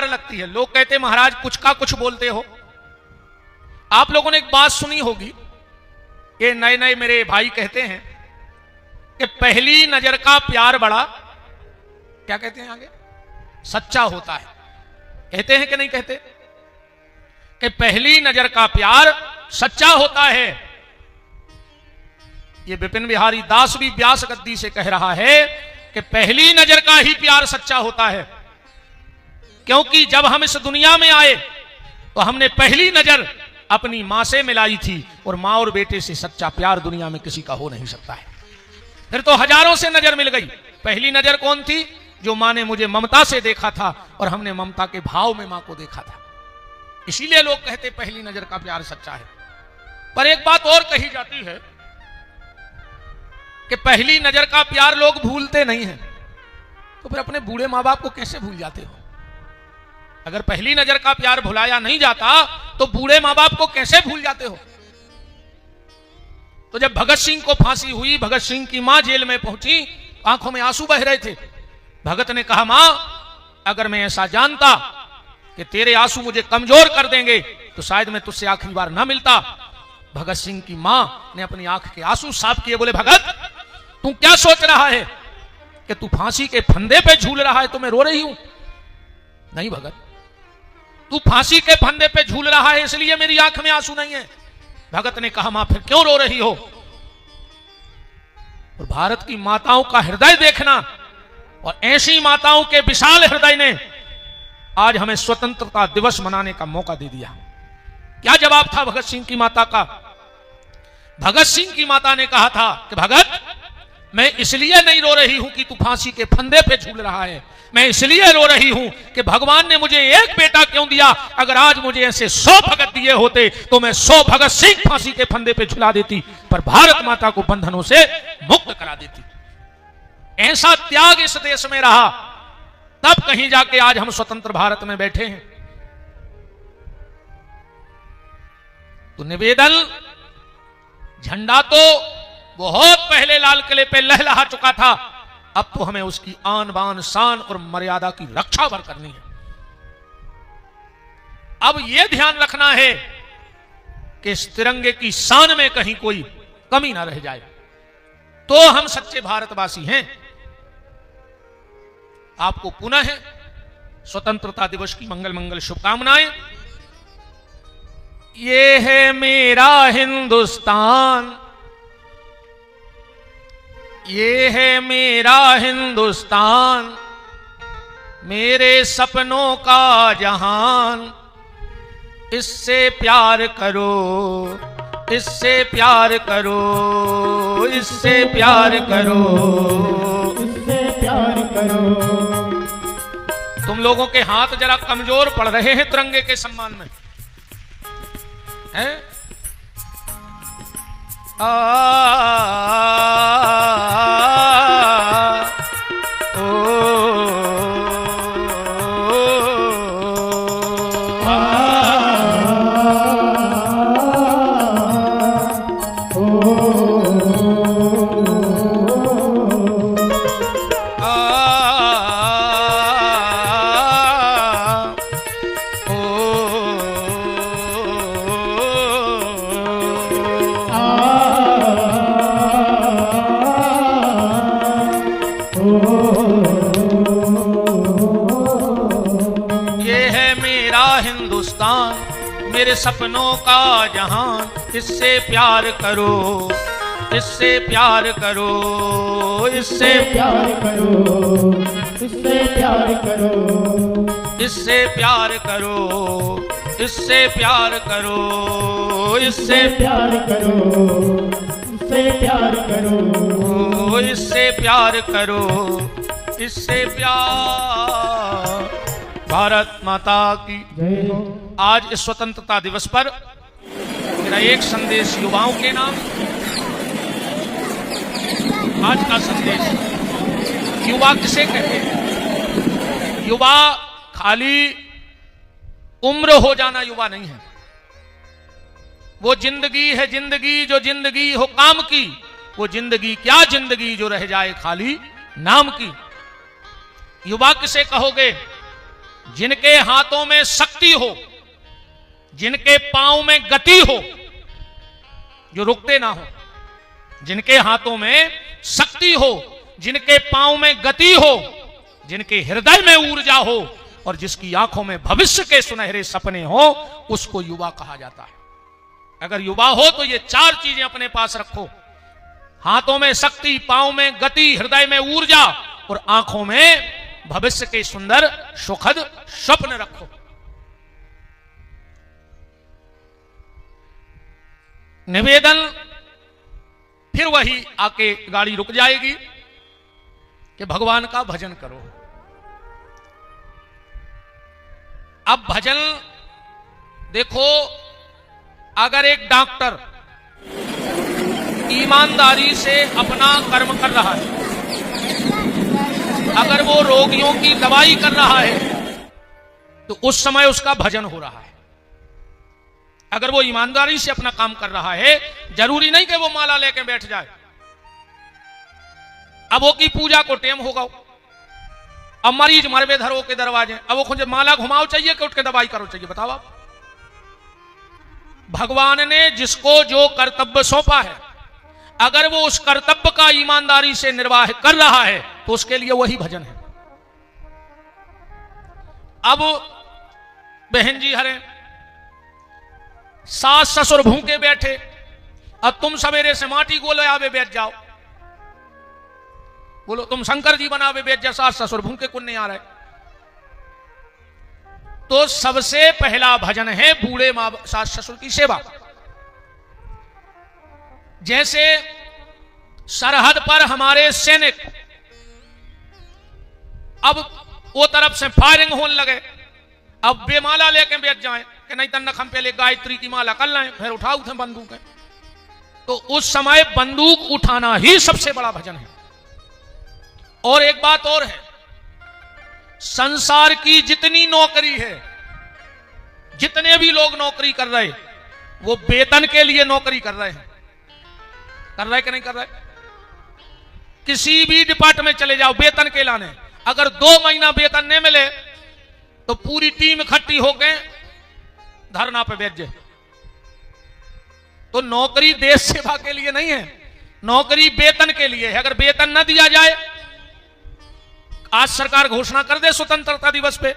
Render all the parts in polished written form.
बेकार लगती है। लोग कहते महाराज कुछ का कुछ बोलते हो। आप लोगों ने एक बात सुनी होगी, ये नए नए मेरे भाई कहते हैं कि पहली नजर का प्यार बड़ा, क्या कहते हैं आगे, सच्चा होता है। कहते हैं कि नहीं कहते कि पहली नजर का प्यार सच्चा होता है। ये विपिन बिहारी दास भी व्यास गद्दी से कह रहा है कि पहली नजर का ही प्यार सच्चा होता है, क्योंकि जब हम इस दुनिया में आए तो हमने पहली नजर अपनी मां से मिलाई थी, और मां और बेटे से सच्चा प्यार दुनिया में किसी का हो नहीं सकता है। फिर तो हजारों से नजर मिल गई। पहली नजर कौन थी? जो मां ने मुझे ममता से देखा था और हमने ममता के भाव में मां को देखा था। इसीलिए लोग कहते पहली नजर का प्यार सच्चा है। पर एक बात और कही जाती है कि पहली नजर का प्यार लोग भूलते नहीं हैं। तो फिर अपने बूढ़े मां बाप को कैसे भूल जाते हो? अगर पहली नजर का प्यार भुलाया नहीं जाता तो बूढ़े मां बाप को कैसे भूल जाते हो? तो जब भगत सिंह को फांसी हुई, भगत सिंह की मां जेल में पहुंची, आंखों में आंसू बह रहे थे। भगत ने कहा, मां अगर मैं ऐसा जानता कि तेरे आंसू मुझे कमजोर कर देंगे तो शायद मैं तुझसे आखिरी बार ना मिलता। भगत सिंह की मां ने अपनी आंख के आंसू साफ किए, बोले भगत तू क्या सोच रहा है कि तू फांसी के फंदे पे झूल रहा है तो मैं रो रही हूं? नहीं भगत, तू फांसी के फंदे पे झूल रहा है इसलिए मेरी आंख में आंसू नहीं है। भगत ने कहा, मां फिर क्यों रो रही हो? और भारत की माताओं का हृदय देखना, और ऐसी माताओं के विशाल हृदय ने आज हमें स्वतंत्रता दिवस मनाने का मौका दे दिया। क्या जवाब था भगत सिंह की माता का? भगत सिंह की माता ने कहा था कि भगत मैं इसलिए नहीं रो रही हूं कि तू फांसी के फंदे पे झूल रहा है, मैं इसलिए रो रही हूं कि भगवान ने मुझे एक बेटा क्यों दिया? अगर आज मुझे ऐसे 100 भगत दिए होते तो मैं 100 भगत सिंह फांसी के फंदे पे झुला देती, पर भारत माता को बंधनों से मुक्त करा देती। ऐसा त्याग इस देश में रहा, तब कहीं जाके आज हम स्वतंत्र भारत में बैठे हैं। तो निवेदन, झंडा तो बहुत पहले लाल किले पे लहलहा चुका था, अब तो हमें उसकी आन बान शान और मर्यादा की रक्षा भर करनी है। अब यह ध्यान रखना है कि इस तिरंगे की शान में कहीं कोई कमी ना रह जाए, तो हम सच्चे भारतवासी हैं। आपको पुनः स्वतंत्रता दिवस की मंगल मंगल शुभकामनाएं। ये है मेरा हिंदुस्तान, ये है मेरा हिंदुस्तान, मेरे सपनों का जहान। इससे प्यार करो, इससे प्यार करो, इससे प्यार करो, इससे प्यार करो। तुम लोगों के हाथ जरा कमजोर पड़ रहे हैं तिरंगे के सम्मान में, हैं? मेरे सपनों का जहान। इससे प्यार करो, इससे प्यार करो, इससे प्यार करो, इससे प्यार करो, इससे प्यार करो, इससे प्यार करो, इससे प्यार करो, इससे प्यार करो, इससे प्यार करो, इससे प्यार। भारत माता की जय हो। आज इस स्वतंत्रता दिवस पर मेरा एक संदेश युवाओं के नाम। आज का संदेश, युवा किसे कहते हैं? युवा खाली उम्र हो जाना युवा नहीं है, वो जिंदगी है। जिंदगी जो जिंदगी हो काम की, वो जिंदगी क्या जिंदगी जो रह जाए खाली नाम की। युवा किसे कहोगे? जिनके हाथों में शक्ति हो, जिनके पांव में गति हो, जो रुकते ना हो, जिनके हाथों में शक्ति हो, जिनके पांव में गति हो, जिनके हृदय में ऊर्जा हो और जिसकी आंखों में भविष्य के सुनहरे सपने हो, उसको युवा कहा जाता है। अगर युवा हो तो ये चार चीजें अपने पास रखो, हाथों में शक्ति, पांव में गति, हृदय में ऊर्जा और आंखों में भविष्य के सुंदर सुखद स्वप्न रखो। निवेदन फिर वही आके गाड़ी रुक जाएगी कि भगवान का भजन करो। अब भजन देखो, अगर एक डॉक्टर ईमानदारी से अपना कर्म कर रहा है, अगर वो रोगियों की दवाई कर रहा है, तो उस समय उसका भजन हो रहा है। अगर वो ईमानदारी से अपना काम कर रहा है, जरूरी नहीं कि वो माला लेके बैठ जाए। अब वो की पूजा को टेम होगा, अब मरीज मरबे धरो के दरवाजे, अब वो खुद माला घुमाओ चाहिए कि उठ के दवाई करो चाहिए, बताओ आप। भगवान ने जिसको जो कर्तव्य सौंपा है, अगर वो उस कर्तव्य का ईमानदारी से निर्वाह कर रहा है तो उसके लिए वही भजन है। अब बहन जी हरे, सास ससुर भूखे बैठे, अब तुम सवेरे से माटी गोले आवे बैठ जाओ, बोलो तुम शंकर जी बनावे बैठ जा, सास ससुर भूखे कुन नहीं आ रहे। तो सबसे पहला भजन है बूढ़े मां सास ससुर की सेवा। जैसे सरहद पर हमारे सैनिक अब वो तरफ से फायरिंग होने लगे, अब बेमाला लेके बैठ जाएं कि नहीं तन्नक हम पहले गायत्री की माला कर लें, फिर उठाओ थे बंदूक है। तो उस समय बंदूक उठाना ही सबसे बड़ा भजन है। और एक बात और है, संसार की जितनी नौकरी है, जितने भी लोग नौकरी कर रहे, वो वेतन के लिए नौकरी कर रहे हैं। कर रहे कि नहीं कर रहे? किसी भी डिपार्टमेंट चले जाओ, वेतन के लाने, अगर 2 महीना वेतन नहीं मिले तो पूरी टीम इकट्ठी होकर धरना पे बैठ जाए। तो नौकरी देश सेवा के लिए नहीं है, नौकरी वेतन के लिए है। अगर वेतन न दिया जाए, आज सरकार घोषणा कर दे स्वतंत्रता दिवस पे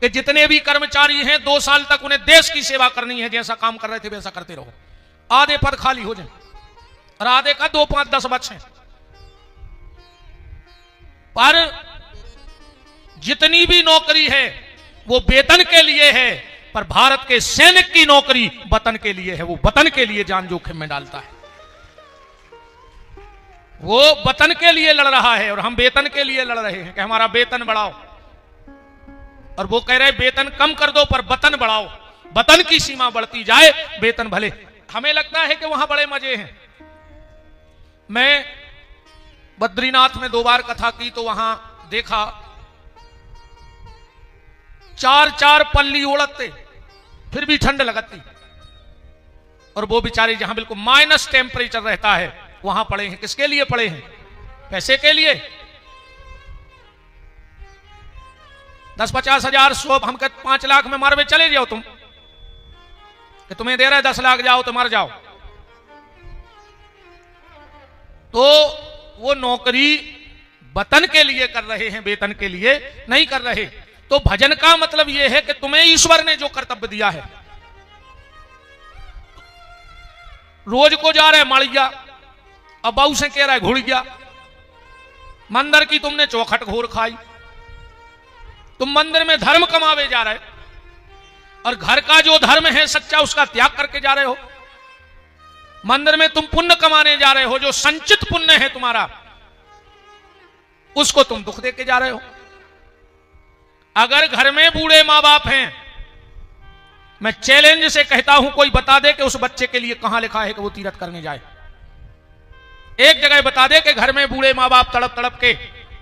कि जितने भी कर्मचारी हैं 2 साल तक उन्हें देश की सेवा करनी है, जैसा काम कर रहे थे वैसा करते रहो। आधे पद खाली हो जाए और आधे का 2, 5, 10 बच्चे। पर जितनी भी नौकरी है वो वेतन के लिए है, पर भारत के सैनिक की नौकरी वतन के लिए है। वो वतन के लिए जान जोखिम में डालता है, वो वतन के लिए लड़ रहा है और हम वेतन के लिए लड़ रहे हैं कि हमारा वेतन बढ़ाओ। और वो कह रहे वेतन कम कर दो पर वतन बढ़ाओ, वतन की सीमा बढ़ती जाए, वेतन भले। हमें लगता है कि वहां बड़े मजे हैं। मैं बद्रीनाथ में 2 बार कथा की तो वहां देखा 4-4 पल्ली ओढ़ते फिर भी ठंड लगती, और वो बेचारे जहां बिल्कुल माइनस टेम्परेचर रहता है वहां पड़े हैं। किसके लिए पड़े हैं? पैसे के लिए। 10-50 हजार 100, हम कहते 5 लाख में मारवे चले जाओ तुम, कि तुम्हें दे रहे 10 लाख, जाओ तो मर जाओ। तो वो नौकरी वतन के लिए कर रहे हैं, वेतन के लिए नहीं कर रहे। तो भजन का मतलब यह है कि तुम्हें ईश्वर ने जो कर्तव्य दिया है, रोज को जा रहे माड़िया, अब बाऊ से कह रहा है घुड़िया, मंदिर की तुमने चौखट घोर खाई, तुम मंदिर में धर्म कमावे जा रहे और घर का जो धर्म है सच्चा उसका त्याग करके जा रहे हो। मंदिर में तुम पुण्य कमाने जा रहे हो, जो संचित पुण्य है तुम्हारा उसको तुम दुख देके जा रहे हो। अगर घर में बूढ़े मां बाप हैं, मैं चैलेंज से कहता हूं कोई बता दे कि उस बच्चे के लिए कहां लिखा है कि वो तीर्थ करने जाए। एक जगह बता दे कि घर में बूढ़े मां बाप तड़प तड़प के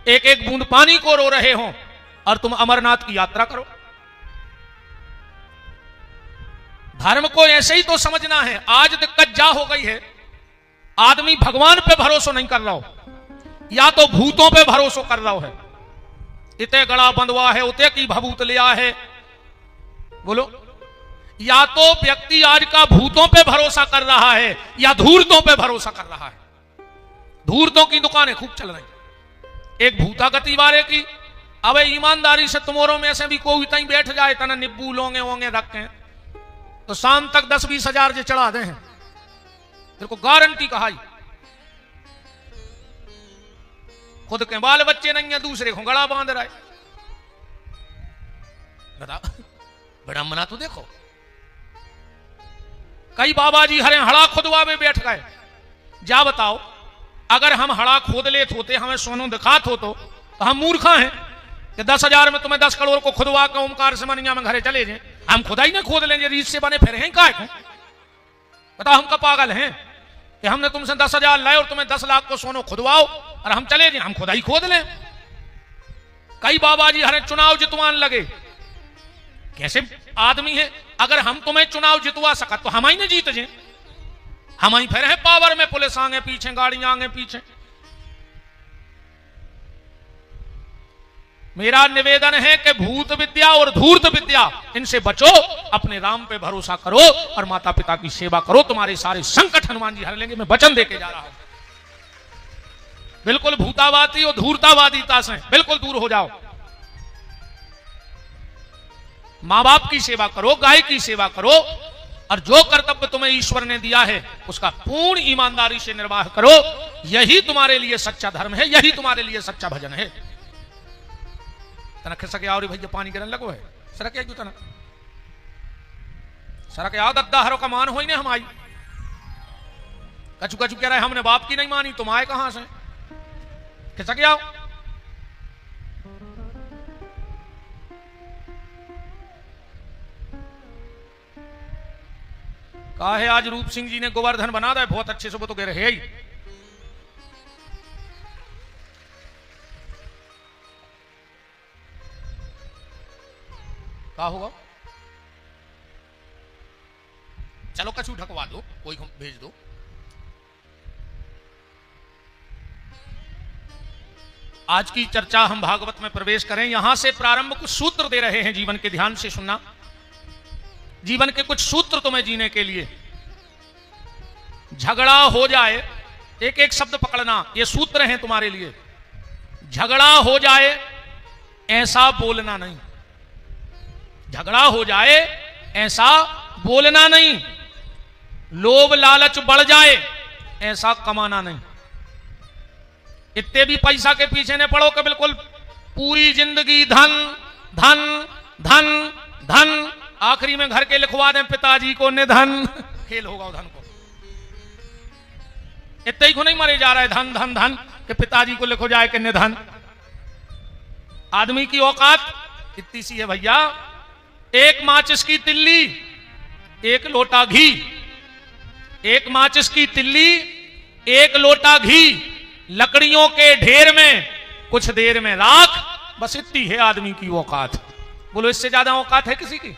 एक एक बूंद पानी को रो रहे हों और तुम अमरनाथ की यात्रा करो। धर्म को ऐसे ही तो समझना है। आज दिक्कत जा हो गई है, आदमी भगवान पे भरोसा नहीं कर रहा हो, या तो भूतों पे भरोसा कर रहा है। इते गड़ा बंधवा है, उते की भभूत लिया है। बोलो, या तो व्यक्ति आज का भूतों पे भरोसा कर रहा है या धूर्तों पे भरोसा कर रहा है। धूर्तों की दुकानें खूब चल रही। एक भूता गति वाले की, अब ईमानदारी से तुम्हारों में से भी कोई तई बैठ जाए तना निब्बू लोंगे वोंगे रखें तो शाम तक 10-20 हजार जो चढ़ा दे हैं, तेरे को गारंटी कहा। खुद के बाल बच्चे नहीं है, दूसरे को गड़ा बांध रहा है। बता बड़ा मना तो देखो, कई बाबा जी हरे हड़ा खुदवा में बैठ गए। जा बताओ, अगर हम हड़ा खोद लेते होते, हमें सोनू दिखात हो तो हम मूर्खा हैं कि 10,000 में तुम्हें 10 करोड़ को खुदवा के ओमकार से मनिया में घरे चले जाए। हम खुदा ही ना खोद लेंगे, रीत से बने फिर हैं काय को? बताओ, हम का पागल हैं कि हमने तुमसे 10,000 लाए और तुम्हें 10 लाख को सोनो खुदवाओ और हम चले जाए, हम खुदा ही खोद लें। कई बाबा जी हरे चुनाव जितवान लगे। कैसे आदमी है, अगर हम तुम्हें चुनाव जितवा सका तो हम ही ना जीत जाए। हम ही फिर हैं पावर में, पुलिस आगे पीछे, गाड़ियां आगे पीछे। मेरा निवेदन है कि भूत विद्या और धूर्त विद्या इनसे बचो, अपने राम पे भरोसा करो और माता पिता की सेवा करो। तुम्हारे सारे संकट हनुमान जी हर लेंगे, मैं वचन देके जा रहा हूं। बिल्कुल भूतावादी और धूर्तावादिता से बिल्कुल दूर हो जाओ। मां बाप की सेवा करो, गाय की सेवा करो और जो कर्तव्य तुम्हें ईश्वर ने दिया है उसका पूर्ण ईमानदारी से निर्वाह करो। यही तुम्हारे लिए सच्चा धर्म है, यही तुम्हारे लिए सच्चा भजन है। तना खिसक आओ रे भैया, पानी गिरने लगो है। सरक या तना सरक आओ, दद्दा हरो का मान हो ही नहीं हम आई। कचू कचू कह रहे हमने बाप की नहीं मानी, तुम आए कहां से? खिसक आओ। कहा है आज रूप सिंह जी ने गोवर्धन बना दिया, बहुत अच्छे से, वो तो कह रहे ही। क्या होगा? चलो कछु ढकवा दो, कोई भेज दो। आज की चर्चा हम भागवत में प्रवेश करें। यहां से प्रारंभ कुछ सूत्र दे रहे हैं जीवन के, ध्यान से सुनना। जीवन के कुछ सूत्र तुम्हें जीने के लिए। झगड़ा हो जाए, एक एक शब्द पकड़ना, ये सूत्र हैं तुम्हारे लिए। झगड़ा हो जाए ऐसा बोलना नहीं, झगड़ा हो जाए ऐसा बोलना नहीं। लोभ लालच बढ़ जाए ऐसा कमाना नहीं। इतने भी पैसा के पीछे न पड़ो कि बिल्कुल पूरी जिंदगी धन धन धन धन, आखिरी में घर के लिखवा दें पिताजी को निधन, खेल होगा धन को। इतने ही को नहीं मारे जा रहा है धन धन धन कि पिताजी को लिखो जाए कि निधन। आदमी की औकात इतनी सी है भैया, एक माचिस की तिल्ली, एक लोटा घी। एक माचिस की तिल्ली, एक लोटा घी, लकड़ियों के ढेर में कुछ देर में राख, बस इतनी है आदमी की औकात। बोलो, इससे ज्यादा औकात है किसी की?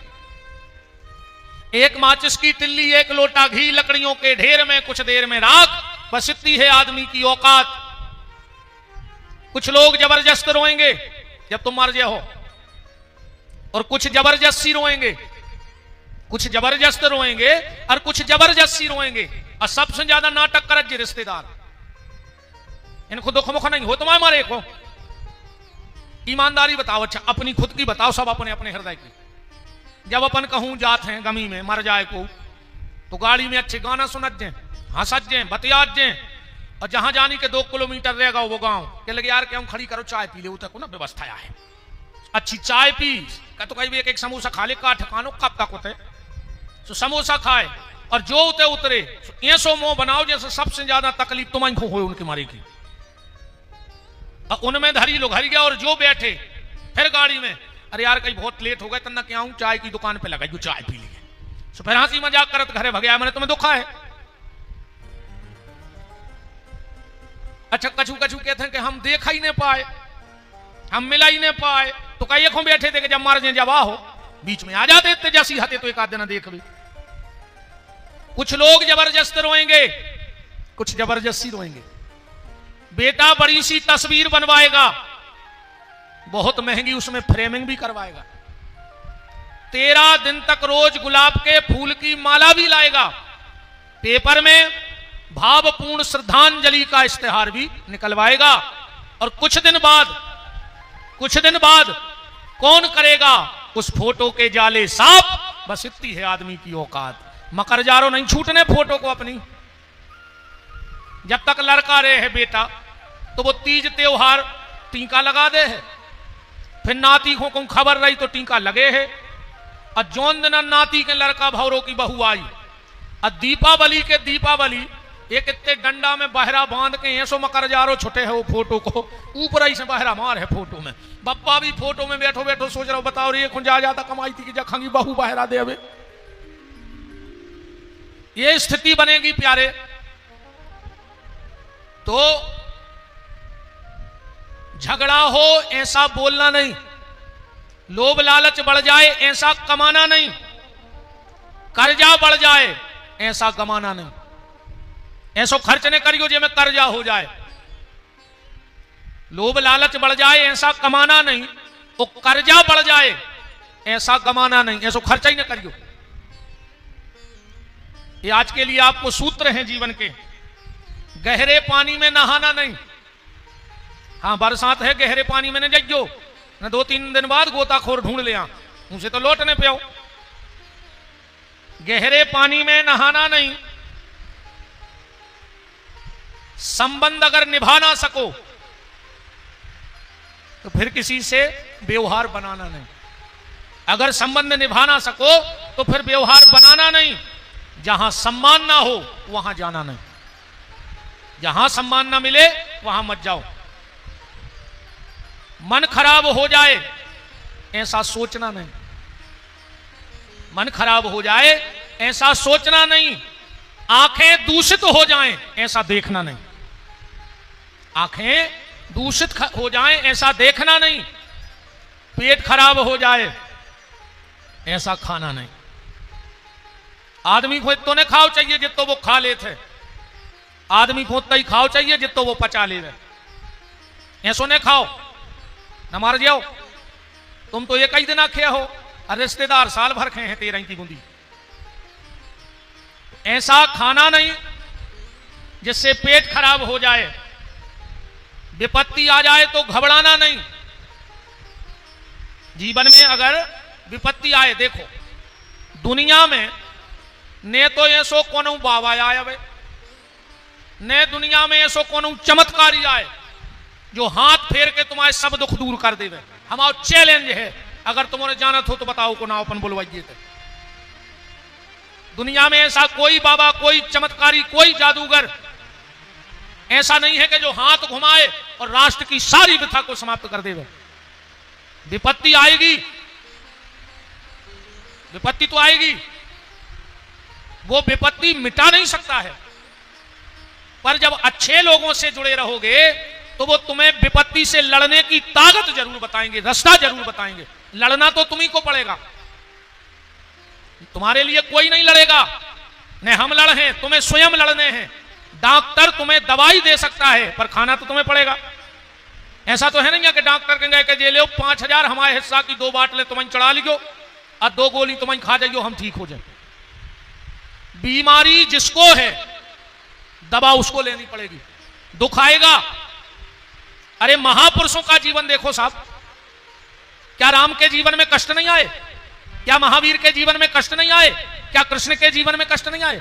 एक माचिस की तिल्ली, एक लोटा घी, लकड़ियों के ढेर में कुछ देर में राख, बस इतनी है आदमी की औकात। कुछ लोग जबरदस्त रोएंगे जब तुम मर जाओ, और कुछ जबरदस्ती रोएंगे। कुछ जबरदस्त रोएंगे और कुछ जबरदस्ती रोएंगे। और सबसे ज्यादा नाटक करत जी रिश्तेदार, इनको दुख मुख नहीं हो तुम्हारे मारे को। ईमानदारी बताओ, अच्छा अपनी खुद की बताओ, सब अपने अपने हृदय की। जब अपन कहूं जात हैं गमी में मर जाए को, तो गाड़ी में अच्छे गाना सुनत जाए, हंसत जाए, बतियात जाए, और जहां जानी के 2 किलोमीटर रहेगा वो गांव के लगे यार क्यों खड़ी करो, चाय पी ले, उतक ना व्यवस्था है अच्छी चाय पी का, तो कहीं एक समोसा खा ले का ठिकानो कब तक होते, तो समोसा खाए और जो उते उतरे ये सो मुंह बनाओ जैसे सबसे ज्यादा तकलीफ तुम्हें को हो उनकी मारे की। और उनमें धरी लोग हरी गया, और जो बैठे फिर गाड़ी में, अरे यार कहीं बहुत लेट हो गए तन्ना क्या हूं, चाय की दुकान पे लगाई, जो चाय पी लिए, तो फिर हंसी मजाक करत घरे भगया, मैंने तुम्हें दुखा है। अच्छा कछु कछु कहते हैं कि हम देखा ही नहीं पाए, हम मिला ही नहीं पाए, तो कई को बैठे थे कि जब मार जाए जब हो बीच में आ जाते इतने जैसी हते तो एक आध दिन देख भी। कुछ लोग जबरदस्त रोएंगे, कुछ जबरदस्ती रोएंगे। बेटा बड़ी सी तस्वीर बनवाएगा, बहुत महंगी उसमें फ्रेमिंग भी करवाएगा। 13 दिन तक रोज गुलाब के फूल की माला भी लाएगा। पेपर में भावपूर्ण श्रद्धांजलि का इश्तेहार भी निकलवाएगा। और कुछ दिन बाद कौन करेगा उस फोटो के जाले साफ? बस इतनी है आदमी की औकात। मकर जारो नहीं छूटने फोटो को अपनी। जब तक लड़का रहे है बेटा तो वो तीज त्योहार टीका लगा दे है, फिर नाती को खबर रही तो टीका लगे है। और जौन दिन नाती के लड़का भौरों की बहू आई और दीपावली एक इतने डंडा में बहरा बांध के ऐसो मकर जारो छुटे है वो फोटो को ऊपर ही से बहरा मार है फोटो में। बप्पा भी फोटो में बैठो बैठो सोच रहा हूं बताओ ये खुंजा जाता कमाई थी कि जखंगी बहू बहरा दे। अबे ये स्थिति बनेगी प्यारे। तो झगड़ा हो ऐसा बोलना नहीं, लोभ लालच बढ़ जाए ऐसा कमाना नहीं, कर्जा बढ़ जाए ऐसा कमाना नहीं। ऐसो खर्च ने करियो जे में कर्जा हो जाए। लोभ लालच बढ़ जाए ऐसा कमाना नहीं, वो कर्जा बढ़ जाए ऐसा कमाना नहीं। ऐसो खर्चा ही न करियो। ये आज के लिए आपको सूत्र हैं जीवन के। गहरे पानी में नहाना नहीं। हाँ बरसात है गहरे पानी में न जाइयो, न 2-3 दिन बाद गोताखोर ढूंढ ले उनसे तो लौटने पे आओ। गहरे पानी में नहाना नहीं। संबंध अगर निभा ना सको तो फिर किसी से व्यवहार बनाना नहीं। अगर संबंध निभा ना सको तो फिर व्यवहार बनाना नहीं। जहां सम्मान ना हो वहां जाना नहीं। जहां सम्मान ना मिले वहां मत जाओ। मन खराब हो जाए ऐसा सोचना नहीं। मन खराब हो जाए ऐसा सोचना नहीं। आंखें दूषित हो जाएं ऐसा देखना नहीं। आंखें दूषित हो जाएं ऐसा देखना नहीं। पेट खराब हो जाए ऐसा खाना नहीं। आदमी को इतो ने खाओ चाहिए जितो वो खा लेते। आदमी को उतना ही खाओ चाहिए जितो वो पचा ले। ऐसो ने खाओ न मार जाओ। तुम तो एक ही दिन आखे हो और रिश्तेदार साल भर खे हैं 13 की बूंदी। ऐसा खाना नहीं जिससे पेट खराब हो जाए। विपत्ति आ जाए तो घबराना नहीं। जीवन में अगर विपत्ति आए, देखो दुनिया में ने तो ऐसो कोनो बाबा आए, ने दुनिया में ऐसो कोनो चमत्कारी आए जो हाथ फेर के तुम्हारे सब दुख दूर कर देवे। हमारा चैलेंज है, अगर तुम्हारे जानत हो तो बताओ को ना अपन बोलवाइए। दुनिया में ऐसा कोई बाबा, कोई चमत्कारी, कोई जादूगर ऐसा नहीं है कि जो हाथ घुमाए और राष्ट्र की सारी व्यथा को समाप्त कर देवे। विपत्ति आएगी, विपत्ति तो आएगी। वो विपत्ति मिटा नहीं सकता है, पर जब अच्छे लोगों से जुड़े रहोगे तो वो तुम्हें विपत्ति से लड़ने की ताकत जरूर बताएंगे, रास्ता जरूर बताएंगे। लड़ना तो तुम्ही को पड़ेगा। तुम्हारे लिए कोई नहीं लड़ेगा, न हम लड़ हैं, तुम्हें स्वयं लड़ने हैं। डॉक्टर तुम्हें दवाई दे सकता है पर खाना तो तुम्हें पड़ेगा। ऐसा तो है नहीं कि डॉक्टर कहेंगे कि जे लो 5000 हमारे हिस्सा की 2 बाटलें तुम्हें चढ़ा लियो और 2 गोली तुम्हें खा जाइयो हम ठीक हो जाए। बीमारी जिसको है दवा उसको लेनी पड़ेगी। दुख आएगा। अरे महापुरुषों का जीवन देखो साहब, क्या राम के जीवन में कष्ट नहीं आए? क्या महावीर के जीवन में कष्ट नहीं आए? क्या कृष्ण के जीवन में कष्ट नहीं आए?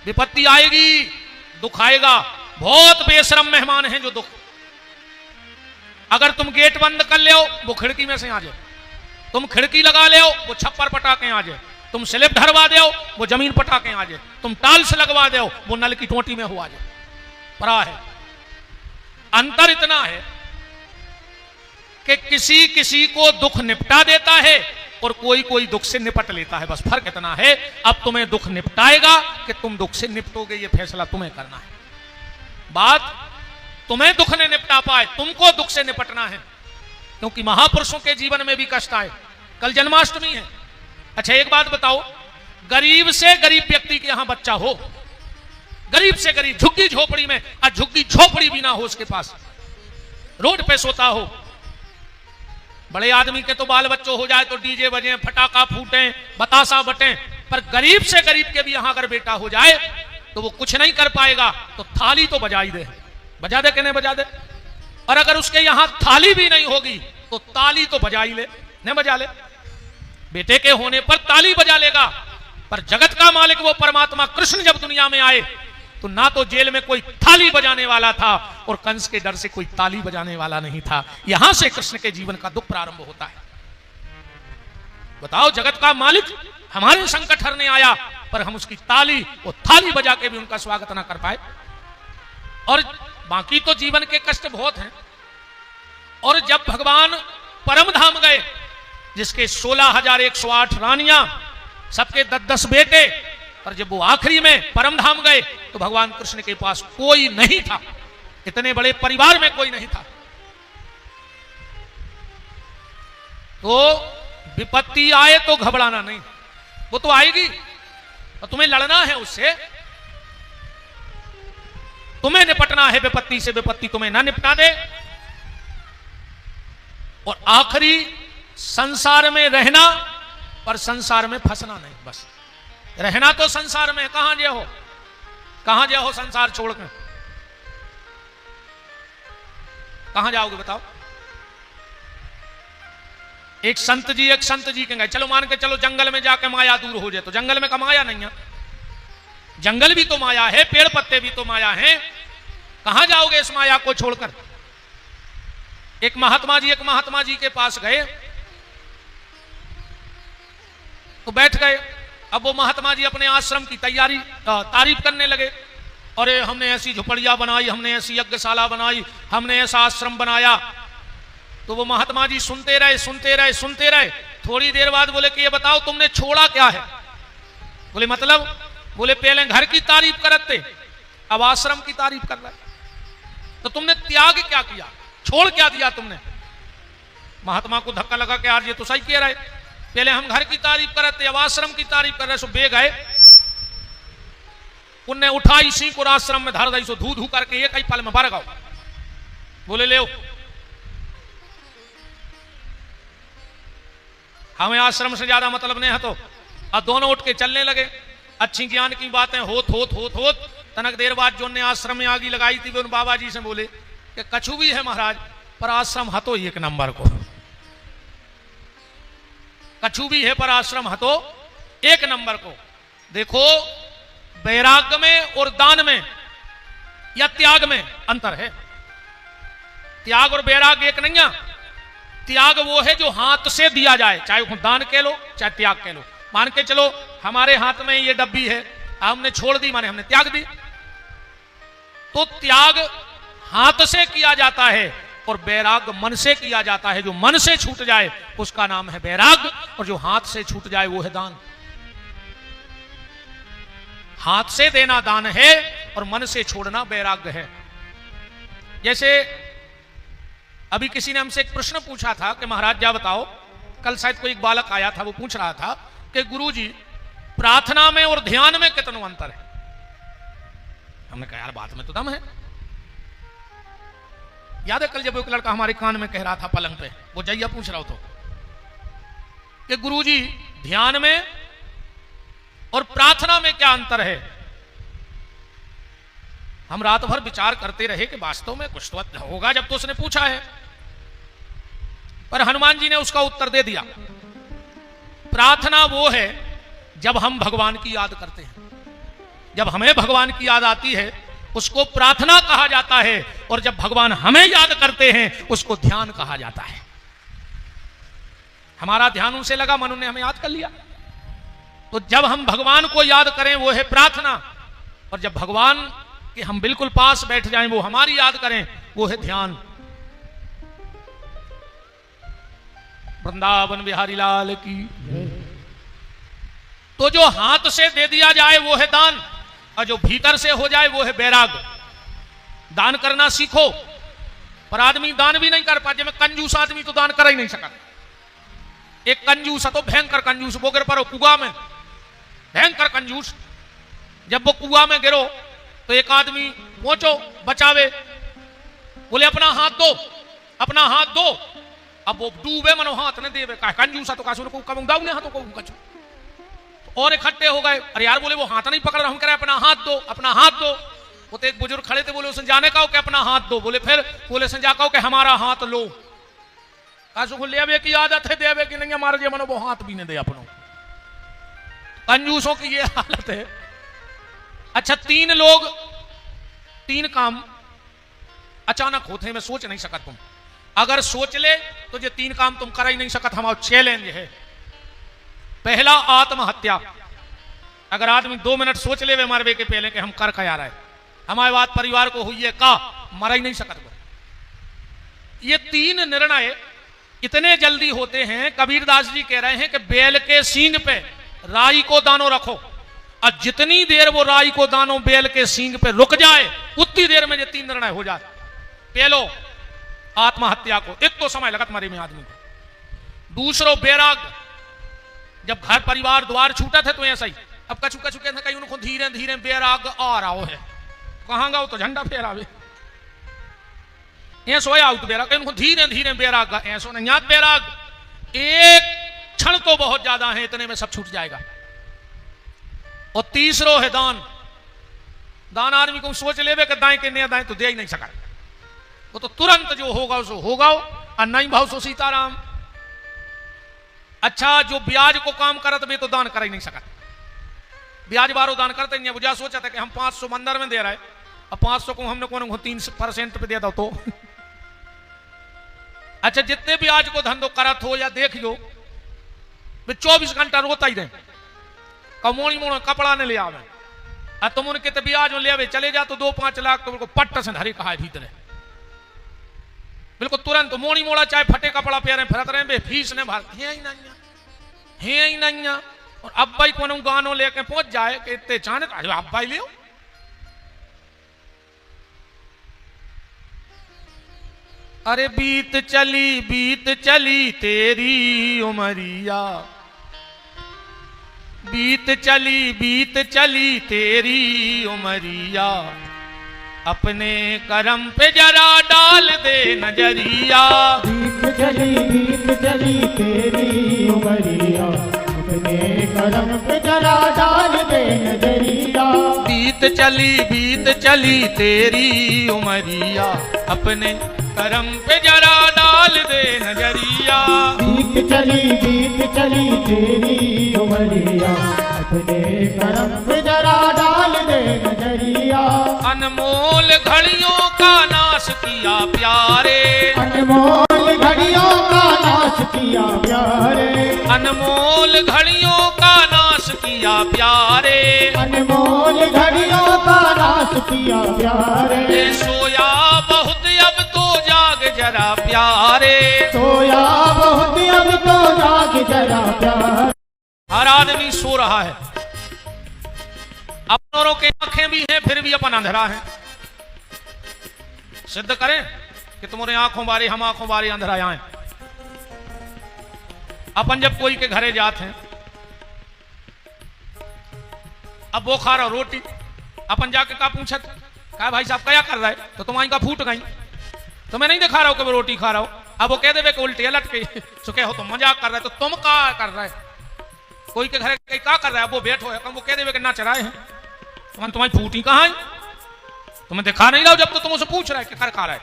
विपत्ति आएगी, दुख आएगा। बहुत बेशरम मेहमान हैं जो दुख। अगर तुम गेट बंद कर ले वो खिड़की में से आ जाए, तुम खिड़की लगा ले वो छप्पर पटाके आ जाए, तुम स्लिप धरवा दो वो जमीन पटाके आ जाए, तुम टाल्स लगवा दो वो नल की टोटी में हो आ जाए। परा है। अंतर इतना है कि किसी किसी को दुख निपटा देता है और कोई कोई दुख से निपट लेता है। बस फर्क इतना है, अब तुम्हें दुख निपटाएगा कि तुम दुख से निपटोगे, ये फैसला तुम्हें करना है। बात तुम्हें दुख ने निपटा पाए, तुमको दुख से निपटना है, क्योंकि महापुरुषों के जीवन में भी कष्ट आए। कल जन्माष्टमी है। अच्छा एक बात बताओ, गरीब से गरीब व्यक्ति के यहां बच्चा हो, गरीब से गरीब, झुग्गी झोपड़ी में, और झुग्गी झोपड़ी भी ना हो उसके पास, रोड पे सोता हो। बड़े आदमी के तो बाल बच्चों हो जाए तो डीजे बजे, फटाका फूटे, बतासा बटे, पर गरीब से गरीब के भी यहां अगर बेटा हो जाए तो वो कुछ नहीं कर पाएगा, तो थाली तो बजा ही दे। बजा दे कि नहीं बजा दे? और अगर उसके यहां थाली भी नहीं होगी तो ताली तो बजा ही ले, नहीं बजा ले। बेटे के होने पर ताली बजा लेगा। पर जगत का मालिक वो परमात्मा कृष्ण जब दुनिया में आए तो ना तो जेल में कोई थाली बजाने वाला था और कंस के डर से कोई ताली बजाने वाला नहीं था। यहां से कृष्ण के जीवन का दुख प्रारंभ होता है। बताओ, जगत का मालिक हमारे संकट हरने आया पर हम उसकी ताली और थाली बजा के भी उनका स्वागत ना कर पाए। और बाकी तो जीवन के कष्ट बहुत हैं। और जब भगवान परम धाम गए, जिसके 16,108 रानियां, सबके 10-10 बेटे, पर जब वो आखिरी में परम धाम गए तो भगवान कृष्ण के पास कोई नहीं था। इतने बड़े परिवार में कोई नहीं था। तो विपत्ति आए तो घबराना नहीं, वो तो आएगी और तुम्हें लड़ना है उससे, तुम्हें निपटना है विपत्ति से। विपत्ति तुम्हें ना निपटा दे। और आखिरी संसार में रहना, पर संसार में फंसना नहीं। बस रहना तो संसार में, कहां जे हो, कहां जे हो संसार छोड़कर, कहां जाओगे बताओ? एक संत जी के गए, चलो मान के चलो जंगल में जाके माया दूर हो जाए, तो जंगल में का माया नहीं है? जंगल भी तो माया है, पेड़ पत्ते भी तो माया है। कहां जाओगे इस माया को छोड़कर? एक महात्मा जी के पास गए तो बैठ गए। अब वो महात्मा जी अपने आश्रम की तारीफ करने लगे। अरे हमने ऐसी झुपड़ियां बनाई, हमने ऐसी यज्ञशाला बनाई, हमने ऐसा आश्रम बनाया। तो वो महात्मा जी सुनते रहे। थोड़ी देर बाद बोले कि ये बताओ तुमने छोड़ा क्या है? बोले मतलब? बोले पहले घर की तारीफ करते, अब आश्रम की तारीफ कर रहे। तो तुमने त्याग क्या किया, छोड़ क्या दिया तुमने? महात्मा को धक्का लगा कि यार ये तो सही कह रहे, पहले हम घर की तारीफ करते, अब आश्रम की तारीफ कर रहे। सो बे गए, उनने उठाई सिंह को आश्रम में धर दी, सो धू करके एक ही पल में भर गओ। बोले ले हमें आश्रम से ज्यादा मतलब नहीं है। तो अब दोनों उठ के चलने लगे। अच्छी ज्ञान की बातें होत तनक देर बाद जो ने आश्रम में आगी लगाई थी, उन बाबा जी से बोले कि कछु भी है महाराज, पर आश्रम हतो एक नंबर को। कछु भी है पर आश्रम हतो एक नंबर को। देखो, वैराग्य में और दान में या त्याग में अंतर है। त्याग और वैराग्य एक नहीं है। त्याग वो है जो हाथ से दिया जाए, चाहे वो दान कह लो चाहे त्याग कह लो। मान के चलो हमारे हाथ में ये डब्बी है, हमने छोड़ दी, माने हमने त्याग दी। तो त्याग हाथ से किया जाता है और वैराग्य मन से किया जाता है। जो मन से छूट जाए उसका नाम है वैराग्य, और जो हाथ से छूट जाए वो है दान। हाथ से देना दान है और मन से छोड़ना वैराग्य है। जैसे अभी किसी ने हमसे एक प्रश्न पूछा था कि महाराज क्या बताओ, कल शायद कोई एक बालक आया था, वो पूछ रहा था कि गुरुजी प्रार्थना में और ध्यान में कितना अंतर है? हमने कहा यार बात में तो दम है। याद है कल जब एक लड़का हमारे कान में कह रहा था पलंग पे, वो जैया पूछ रहा हो तो कि गुरुजी ध्यान में और प्रार्थना में क्या अंतर है? हम रात भर विचार करते रहे कि वास्तव में कुछ तो होगा जब तो उसने पूछा है। पर हनुमान जी ने उसका उत्तर दे दिया। प्रार्थना वो है जब हम भगवान की याद करते हैं, जब हमें भगवान की याद आती है उसको प्रार्थना कहा जाता है, और जब भगवान हमें याद करते हैं उसको ध्यान कहा जाता है। हमारा ध्यान उनसे लगा, मनु ने हमें याद कर लिया। तो जब हम भगवान को याद करें वो है प्रार्थना, और जब भगवान के हम बिल्कुल पास बैठ जाएं वो हमारी याद करें वो है ध्यान। वृंदावन बिहारी लाल की। तो जो हाथ से दे दिया जाए वो है दान, और जो भीतर से हो जाए वो है वैराग्य। दान करना सीखो। पर आदमी दान भी नहीं कर पाते। मैं कंजूस आदमी तो दान कर ही नहीं सका। एक कंजूस है तो भयंकर कंजूस, वो गिर पड़ो कुआ में, भयंकर कंजूस। जब वो कुआ में गिरो तो एक आदमी पहुंचो बचावे, बोले अपना हाथ दो, अपना हाथ दो। अब वो डूबे मनो हाथ ने देवे का कंजूसा तो कासो को कम दाऊ ने हाथों को कछु और इकट्ठे हो गए। अरे यार बोले वो हाथ नहीं पकड़ रहा, हम कह रहे अपना हाथ दो, अपना हाथ दो। वो तो एक बुजुर्ग खड़े थे, बोले उसने जाने का हो कि अपना हाथ दो। बोले फिर बोले संजा का हो कि हमारा हाथ लो। कासो को लेवे की आदत है, देवे की नहीं हमारे जे मनो वो हाथ भी नहीं दे अपनो। कंजूसों की ये हालत है। अच्छा, तीन लोग तीन काम अचानक होते हैं, मैं सोच नहीं सकता। तुम अगर सोच ले तो ये तीन काम तुम कर ही नहीं सकत। हमारा चैलेंज है। पहला, आत्महत्या। अगर आदमी 2 मिनट सोच ले वे मरवे के पहले कि हम कर क्या रहा है, हमारे बात परिवार को हुई है का मर ही नहीं सकत। ये तीन निर्णय इतने जल्दी होते हैं। कबीरदास जी कह रहे हैं कि बैल के सींग पे राई को दानो रखो, और जितनी देर वो राई को दानो बैल के सींग पे रुक जाए उतनी देर में ये तीन निर्णय हो जाए। पहलो, आत्महत्या को एक तो समय लगत मरे में आदमी को। दूसरो, बैराग। जब घर परिवार द्वार छूटा थे तो ऐसा ही। अब कछु कछु कहते कहीं उनको धीरे धीरे बैराग आ रहा है, कहां गाओ तो झंडा फहरावे ऐसो है आउट बैराग, उनको धीरे धीरे बैराग ऐसो नहीं याद बैराग। एक क्षण तो बहुत ज्यादा है, इतने में सब छूट जाएगा। और तीसरो है दान। दान आदमी को सोच लेवे कि दाएं के नहीं दाएं तो दे ही नहीं सका, वो तो तुरंत जो होगा उसो होगा, और नहीं भाव सो सीताराम। अच्छा, जो ब्याज को काम करत में तो दान कर ही नहीं सका। ब्याज बारो दान करते नहीं। बुझा सोचा था कि हम 500 मंदिर में दे रहे हैं, अब 500 को हमने कौन 3% पे दे दो तो। अच्छा, जितने ब्याज को धंधो करत हो या देख लो, 24 घंटा रोता ही रहे। कमोनी मोनो कपड़ा ने ले आवे, और तुम उनके तो ब्याज में ले आवे चले जा तो 2-5 लाख तो पट्ट से धरी कहा है भीतर, बिल्कुल तुरंत। मोनी मोड़ा चाहे फटे कपड़ा पहने फिरत रहे, फीस ने भर है ही नहीं। और अब भाई को गानो लेके पहुंच जाए कि इतने चाहने तो अब भाई ले। अरे बीत चली तेरी उमरिया, बीत चली तेरी उमरिया, अपने करम पे जरा डाल दे नजरिया। बीत चली तेरी उमरिया, अपने करम पे जरा डाल दे नजरिया। बीत चली तेरी उमरिया, अपने करम पे जरा डाल दे नजरिया। बीत चली तेरी उमरिया, अपने करम पे जरा डाल दे नजरिया। अनमोल घड़ियों का नाश किया प्यारे, अनमोल घड़ियों का नाश किया प्यारे, अनमोल घड़ियों का नाश किया प्यारे, अनमोल घड़ियों का नाश किया प्यारे। सोया बहुत अब तो जाग जरा प्यारे, सोया बहुत अब तो जाग जरा प्यारे। हर आदमी सो रहा है, अपनों के आंखें भी हैं फिर भी अपन अंधेरा है। सिद्ध करें कि तुम्हारे आंखों बारे हम आंखों बारे अंधेरा आए। अपन जब कोई के घरे जाते हैं, अब वो खा रहा रोटी, अपन जाके का पूछत कहा भाई साहब क्या कर रहा है, तो तुम्हारी का फूट गई, तो मैं नहीं दिखा रहा हूं कि मैं रोटी खा रहा हूं। अब वो कह देवे कि उल्टी अलट के सुखे हो, तो मजाक कर रहा है, तो तुम क्या कर रहे है? कोई के घरे क्या कर रहा है, वो बैठो है, वो कह देवे कि ना चराए हैं, तुम्हारी फूटी कहां है, तुम्हें दिखा नहीं रहा जब तो तुम उसे पूछ रहा है कि कर खा रहा है।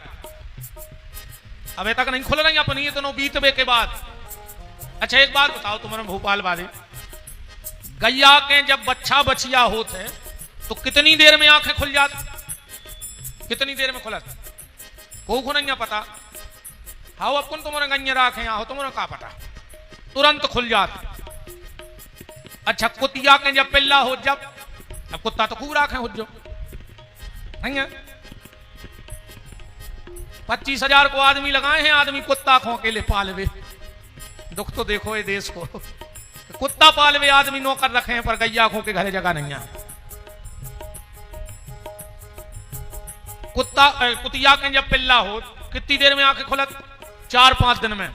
अब तक नहीं खुल रही अपनी तो बीतवे के बाद। अच्छा, एक बात बताओ तुम्हारे भोपाल वाले, गैया के जब बच्चा बचिया होते तो कितनी देर में आंखें खुल जाती, कितनी देर में खुलत को नहीं पता। हाँ अपन तुम्हारे गैया राखे हो तुम्हारा का पता, तुरंत खुल जाती। अच्छा, कुतिया के जब पिल्ला हो, जब अब कुत्ता तो खूब राखे हो जो नहीं है। 25,000 को आदमी लगाए हैं, आदमी कुत्ता खो के लिए पालवे। दुख तो देखो ये देश को, कुत्ता पालवे आदमी नौकर रखे हैं पर गैया खो के घरे जगह नहीं है। कुतिया के जब पिल्ला हो कितनी देर में आंखें खुलत, 4-5 दिन में।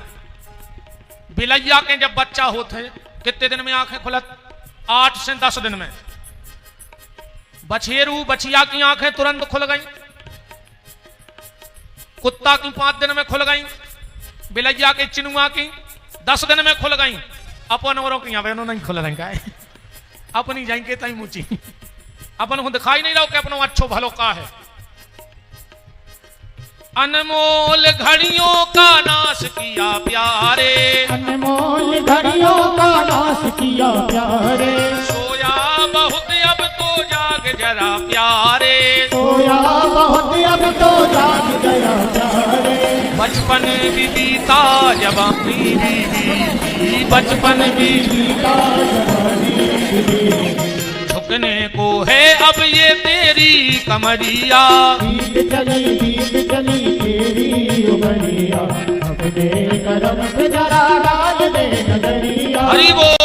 बिलैया के जब बच्चा होते कितने दिन में आंखें खुलत, 8 से 10 दिन में। बछेरू बछिया की आंखें तुरंत खुल गई। कुत्ता की 5 दिन में खुल गई, बिलैया की, चिनुआ की 10 दिन में खुल गई, अपन औरों की बहनों नहीं खुल रही का अपनी जाएंगे तई मुची अपन को दिखाई नहीं रहो कि अपनों अच्छो भलो का है। अनमोल घड़ियों का नाश किया प्यारे, अनमोल घड़ियों का नाश किया प्यारे, सोया बहुत अब तो जाग जरा प्यारे, सोया बहुत अब तो जाग गया प्यारे, बचपन भी बीता जवानी भी बीती, बचपन भी बीता जवानी भी, झुकने को है अब ये तेरी कमरिया, बीत चली तेरी उमरिया, अपने करम पे जरा डाल दे नजरिया। हरि बोल।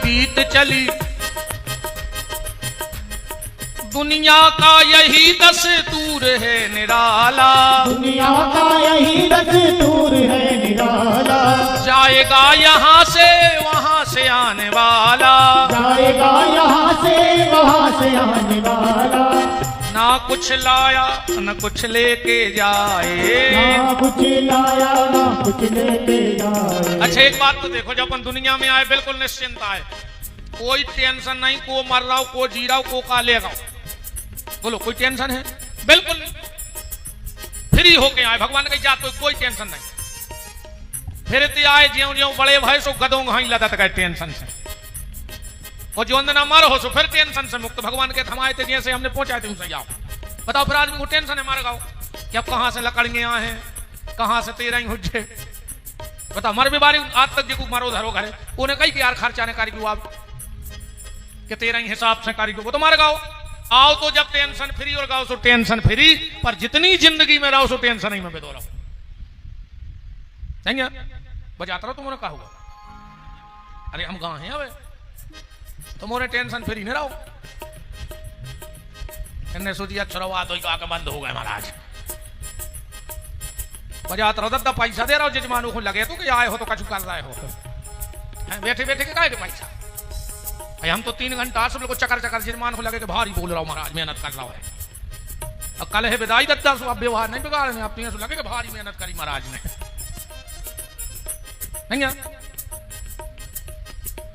बीत चली दुनिया का यही दस्तूर है निराला, दुनिया का यही दस्तूर है निराला, जाएगा यहाँ से वहाँ से आने वाला, जाएगा यहाँ से वहाँ से आने वाला, ना कुछ लाया न कुछ लेके जाए, ना कुछ लाया ना कुछ लेके जाए। अच्छा एक बात तो देखो, जब अपन दुनिया में आए बिल्कुल निश्चिंत आए, कोई टेंशन नहीं, को मर रहा हो, को जी रहा हो, को का लेगा, बोलो कोई टेंशन है? बिल्कुल नहीं, फ्री होके आए, भगवान कही जाते कोई टेंशन नहीं। फिर आए ज्यों ज्यों बड़े भाई सो गदों घाई लदत गए टेंशन से, और जो अंदर मर हो सो फिर टेंशन से मुक्त। भगवान के थमाए थे जैसे हमने पहुंचाए थे उसे जाओ, बताओ फिर आदमी को टेंशन है मर गाओ कि अब कहां से लकड़ियां आए हैं, कहां से तेरा ही हुज्जे, बताओ मर बीमारी आज तक जो मारो धरो घरे उन्हें कही कि यार खर्चा ने कारीगू आप कि तेरा ही हिसाब से कारीगू को तो मार गाओ। आओ तो जब टेंशन फ्री और गाओ सो टेंशन फ्री, पर जितनी जिंदगी में रहो सो टेंशन ही में बेदो रहो। नहीं बजाता रहो तुम्हारा कहा हुआ, अरे हम कहां हैं अबे तुम्हारे टेंशन फ्री नहीं रहो। इन्हें सोचिए अच्छा रहो तो आके बंद हो गए महाराज, बजाता रहो दद्दा पैसा दे रहा हो जजमानों को लगे तो कि आए हो तो कछु कर रहे हो, बैठे बैठे के काहे के पैसा, हम तो 3 घंटा सब लोग चकर चकर जजमान को लगे कि भारी बोल रहा हूं महाराज मेहनत कर रहा है, अब कल है विदाई दद्दा सो अब व्यवहार नहीं बिगाड़ रहे, अपने लगे कि भारी मेहनत करी महाराज ने। नहीं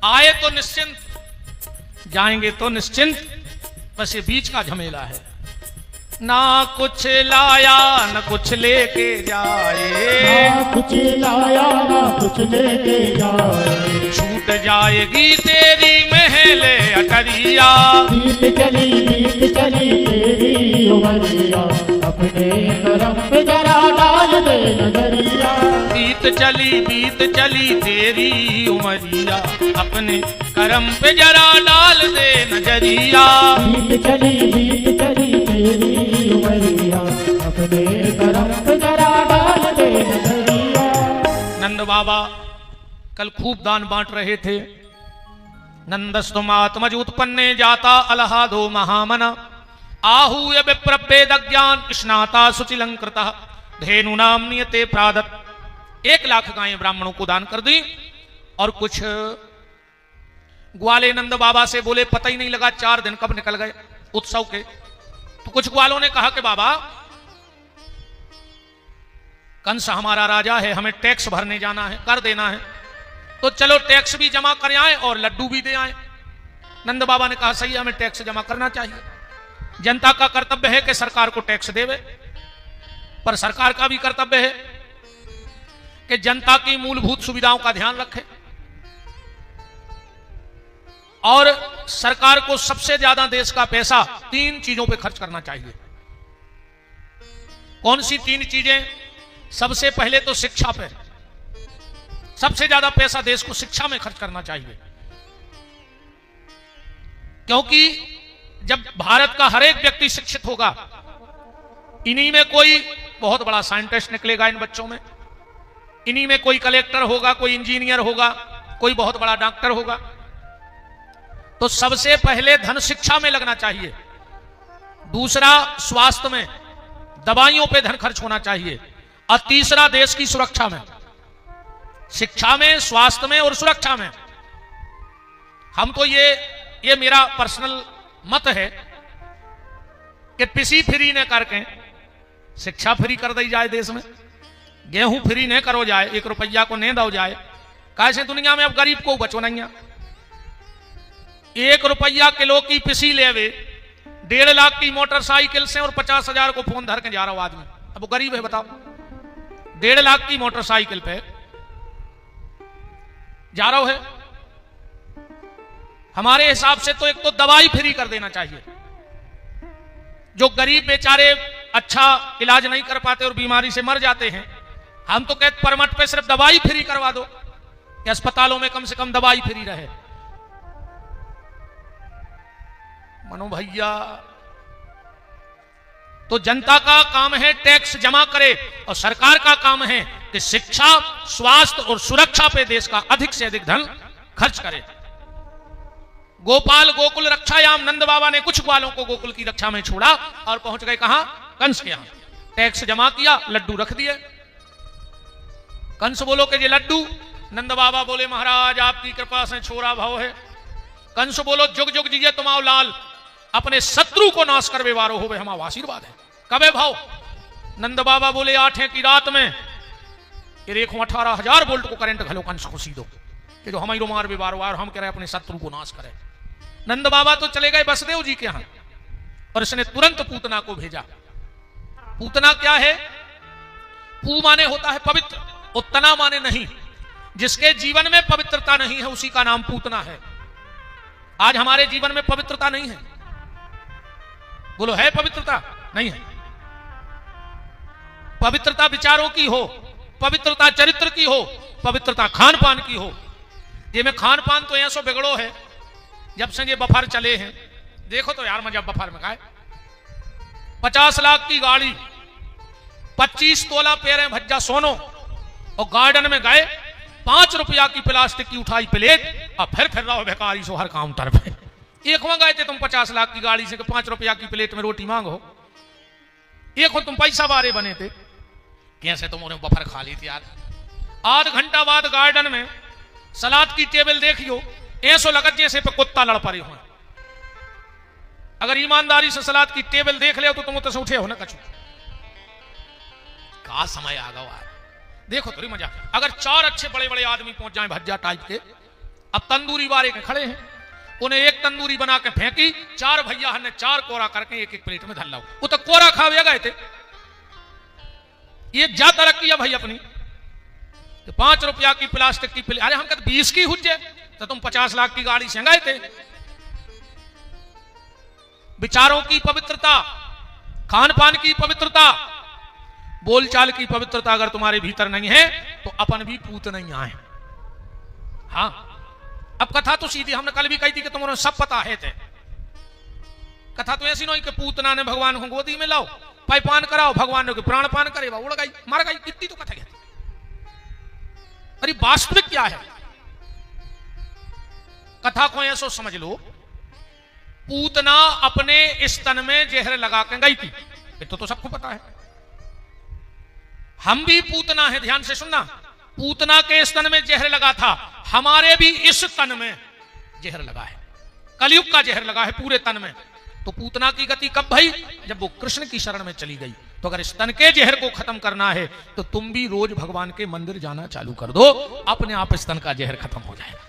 आए तो निश्चिंत, जाएंगे तो निश्चिंत, बस ये बीच का झमेला है। ना कुछ लाया न कुछ लेके जाए, ना कुछ लाया ना कुछ लेके जाए, छूट जाएगी तेरी महल अटरिया, बीत चली तेरी उमरिया, अपने करम पे जरा डाल दे नजरिया। बीत चली तेरी उमरिया, अपने करम पे जरा डाल दे नजरिया। बीत चली तेरी उमरिया, अपने करम पे जरा डाल दे नजरिया। नंद बाबा कल खूब दान बांट रहे थे। नंदस्तुमात्मज उत्पन्ने जाता अलहादो महामना, आहूय विप्रपेद ज्ञान स्नाता सुचिलंकृत धेनु नाम नियते प्रादत। 1 लाख गायें ब्राह्मणों को दान कर दी, और कुछ ग्वाले नंद बाबा से बोले पता ही नहीं लगा 4 दिन कब निकल गए उत्सव के। तो कुछ ग्वालों ने कहा कि बाबा कंस हमारा राजा है, हमें टैक्स भरने जाना है, कर देना है, तो चलो टैक्स भी जमा कर आए और लड्डू भी दे आए। नंद बाबा ने कहा सही है, हमें टैक्स जमा करना चाहिए, जनता का कर्तव्य है कि सरकार को टैक्स देवे, पर सरकार का भी कर्तव्य है कि जनता की मूलभूत सुविधाओं का ध्यान रखे। और सरकार को सबसे ज्यादा देश का पैसा 3 चीजों पे खर्च करना चाहिए। कौन सी 3 चीजें? सबसे पहले तो शिक्षा पे, सबसे ज्यादा पैसा देश को शिक्षा में खर्च करना चाहिए, क्योंकि जब भारत का हर एक व्यक्ति शिक्षित होगा, इन्हीं में कोई बहुत बड़ा साइंटिस्ट निकलेगा, इन बच्चों में इन्हीं में कोई कलेक्टर होगा, कोई इंजीनियर होगा, कोई बहुत बड़ा डॉक्टर होगा। तो सबसे पहले धन शिक्षा में लगना चाहिए, दूसरा स्वास्थ्य में, दवाइयों पे धन खर्च होना चाहिए, और तीसरा देश की सुरक्षा में। शिक्षा में, स्वास्थ्य में और सुरक्षा में। हम तो ये मेरा पर्सनल मत है कि पिसी फ्री न करके शिक्षा फ्री कर दी जाए, देश में गेहूं फ्री न करो जाए, 1 रुपया को नहीं दो जाए। कैसे दुनिया में अब गरीब को बचो नहीं, 1 रुपया किलो की पिसी लेवे, 1.5 लाख की मोटरसाइकिल से और 50,000 को फोन धर के जा रहा हो आदमी। अब वो गरीब है बताओ, 1.5 लाख की मोटरसाइकिल पे जा रहा है। हमारे हिसाब से तो एक तो दवाई फ्री कर देना चाहिए। जो गरीब बेचारे अच्छा इलाज नहीं कर पाते और बीमारी से मर जाते हैं, हम तो कहते परमट पे सिर्फ दवाई फ्री करवा दो, कि अस्पतालों में कम से कम दवाई फ्री रहे। मनो भैया, तो जनता का काम है टैक्स जमा करे, और सरकार का काम है कि शिक्षा, स्वास्थ्य और सुरक्षा पे देश का अधिक से अधिक धन खर्च करे। गोपाल गोकुल रक्षायाम, नंद बाबा ने कुछ ग्वालों को गोकुल की रक्षा में छोड़ा और पहुंच गए कहां? कंस के यहां। टैक्स जमा किया, लड्डू रख दिए। कंस बोलो कि ये लड्डू, नंद बाबा बोले महाराज आपकी कृपा से छोरा भाव है। कंस बोलो जुग जुग जिये तुमाओ लाल, अपने शत्रु को नाश करवे वारो होवे हमारा आशीर्वाद है। कबे भाव? नंद बाबा बोले 8 की रात में ये देखो 18,000 वोल्ट को करंट घलो कंस को सीधो, कि जो हमारी मार भी वारो और हम कह रहे अपने शत्रु को नाश करे। नंद बाबा तो चले गए वसुदेव जी के यहां, और इसने तुरंत पूतना को भेजा। पूतना क्या है? पू माने होता है पवित्र, उत्तना माने नहीं। जिसके जीवन में पवित्रता नहीं है उसी का नाम पूतना है। आज हमारे जीवन में पवित्रता नहीं है, बोलो है पवित्रता? नहीं है। पवित्रता विचारों की हो, पवित्रता चरित्र की हो, पवित्रता खान पान की हो। ये में खान पान तो ऐसो बिगड़ो है, जब से ये बफर चले हैं, देखो तो यार मजा बफर में खाए। 50 लाख की गाड़ी, 25 तोला पैरें भज्जा सोनो, और गार्डन में गए 5 रुपया की प्लास्टिक की उठाई प्लेट, और फिर रहो बेकारी सो हर काउंटर पे। एक वहां गए थे तुम 50 लाख की गाड़ी से 5 रुपया की प्लेट में रोटी मांगो। एक हो तुम पैसा वारे बने थे, कैसे तुम उन्हें बफर खा ली थी यार। आध घंटा बाद गार्डन में सलाद की टेबल देखियो, ऐसो लगत जैसे पे कुत्ता लड़ पड़े हो। अगर ईमानदारी से सलाद की टेबल देख ले तो तुम तो उठे हो ना कछु। का समय आ गया, देखो थोड़ी मजा। अगर 4 अच्छे बड़े बड़े आदमी पहुंच जाए भज्जा टाइप के, अब तंदूरी वाले के खड़े हैं, उन्हें एक तंदूरी बना के फेंकी, 4 भैया ने 4 कोरा करके एक प्लेट में धर लाओ। वो तो कोरा खावे गए थे। ये ज्यादा तरक्की है भाई अपनी। तो 5 रुपया की प्लास्टिक की प्लेट, अरे हम कहते 20 की हुज्जे, तो तुम 50 लाख की गाड़ी से गए थे। विचारों की पवित्रता, खान पान की पवित्रता, बोलचाल की पवित्रता अगर तुम्हारे भीतर नहीं है तो अपन भी पूत नहीं आए। हाँ, अब कथा तो सीधी हमने कल भी कही थी कि तुम्हारे सब पता है थे। कथा तो ऐसी नहीं कि पूतना ने भगवान को गोदी में लाओ, पान कराओ, भगवान ने प्राण पान करे, उड़ गई मर गई, कितनी तो कथा कहती। अरे वास्तविक क्या है? कथा को ऐसो समझ लो, पूतना अपने स्तन में जहर लगा के गई थी, ये तो सबको पता है। हम भी पूतना है, ध्यान से सुनना। पूतना के स्तन में जहर लगा था, हमारे भी इस तन में जहर लगा है। कलयुग का जहर लगा है पूरे तन में। तो पूतना की गति कब भई? जब वो कृष्ण की शरण में चली गई। तो अगर स्तन के जहर को खत्म करना है तो तुम भी रोज भगवान के मंदिर जाना चालू कर दो, अपने आप स्तन का जहर खत्म हो जाएगा।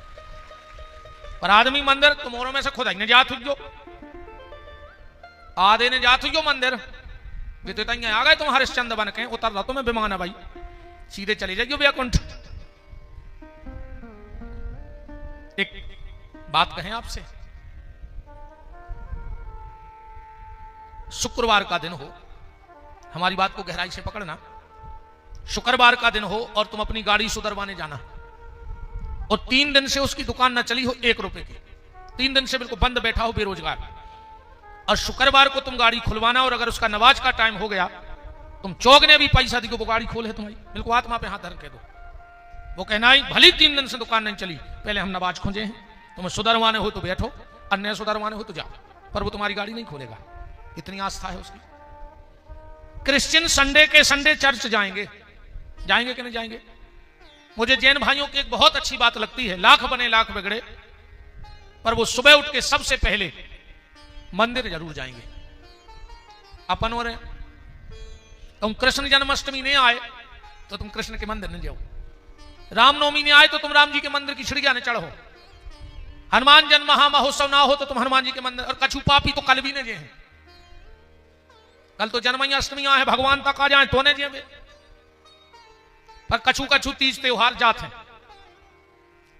पर आदमी मंदिर तुम्हारों में से खुद ही जात हुई, आधे ने जात हुई मंदिर, आ गए तुम हरिश्चंद बन के, उतर रहा तुम्हें विमान है भाई, सीधे चले जाइए वैकुंठ। एक बात कहें आपसे, शुक्रवार का दिन हो, हमारी बात को गहराई से पकड़ना। शुक्रवार का दिन हो और तुम अपनी गाड़ी सुधरवाने जाना, और 3 दिन से उसकी दुकान न चली हो 1 रुपए की, 3 दिन से बिल्कुल बंद बैठा हो बेरोजगार, और शुक्रवार को तुम गाड़ी खुलवाना, और अगर उसका नमाज का टाइम हो गया, तुम चौक ने भी पैसा दी, वो गाड़ी खोले तुम्हारी, बिल्कुल आत्मा पे हाथ धर के दो। वो कहना ही भली 3 दिन से दुकान नहीं चली, पहले हम नमाज खोजे हैं, तुम्हें सुधरवाने हो तो बैठो, अन्य सुधरवाने हो तो जाओ, पर वो तुम्हारी गाड़ी नहीं खोलेगा, इतनी आस्था है उसकी। क्रिश्चियन संडे के संडे चर्च जाएंगे, जाएंगे कि नहीं जाएंगे? मुझे जैन भाइयों की एक बहुत अच्छी बात लगती है, लाख बने लाख बिगड़े, पर वो सुबह उठ के सबसे पहले मंदिर जरूर जाएंगे। अपन हो रहे तुम कृष्ण जन्माष्टमी नहीं आए तो तुम कृष्ण के मंदिर नहीं जाओ, रामनवमी नहीं आए तो तुम राम जी के मंदिर की छिड़िया न चढ़ो, हनुमान जन्म महामहोत्सव ना हो तो तुम हनुमान जी के मंदिर, और कछु पापी तो कल भी नहीं जे, कल तो जन्माष्टमी है, भगवान तक आ जाए तो ने जे, पर कछु कछु तीज त्योहार जात हैं।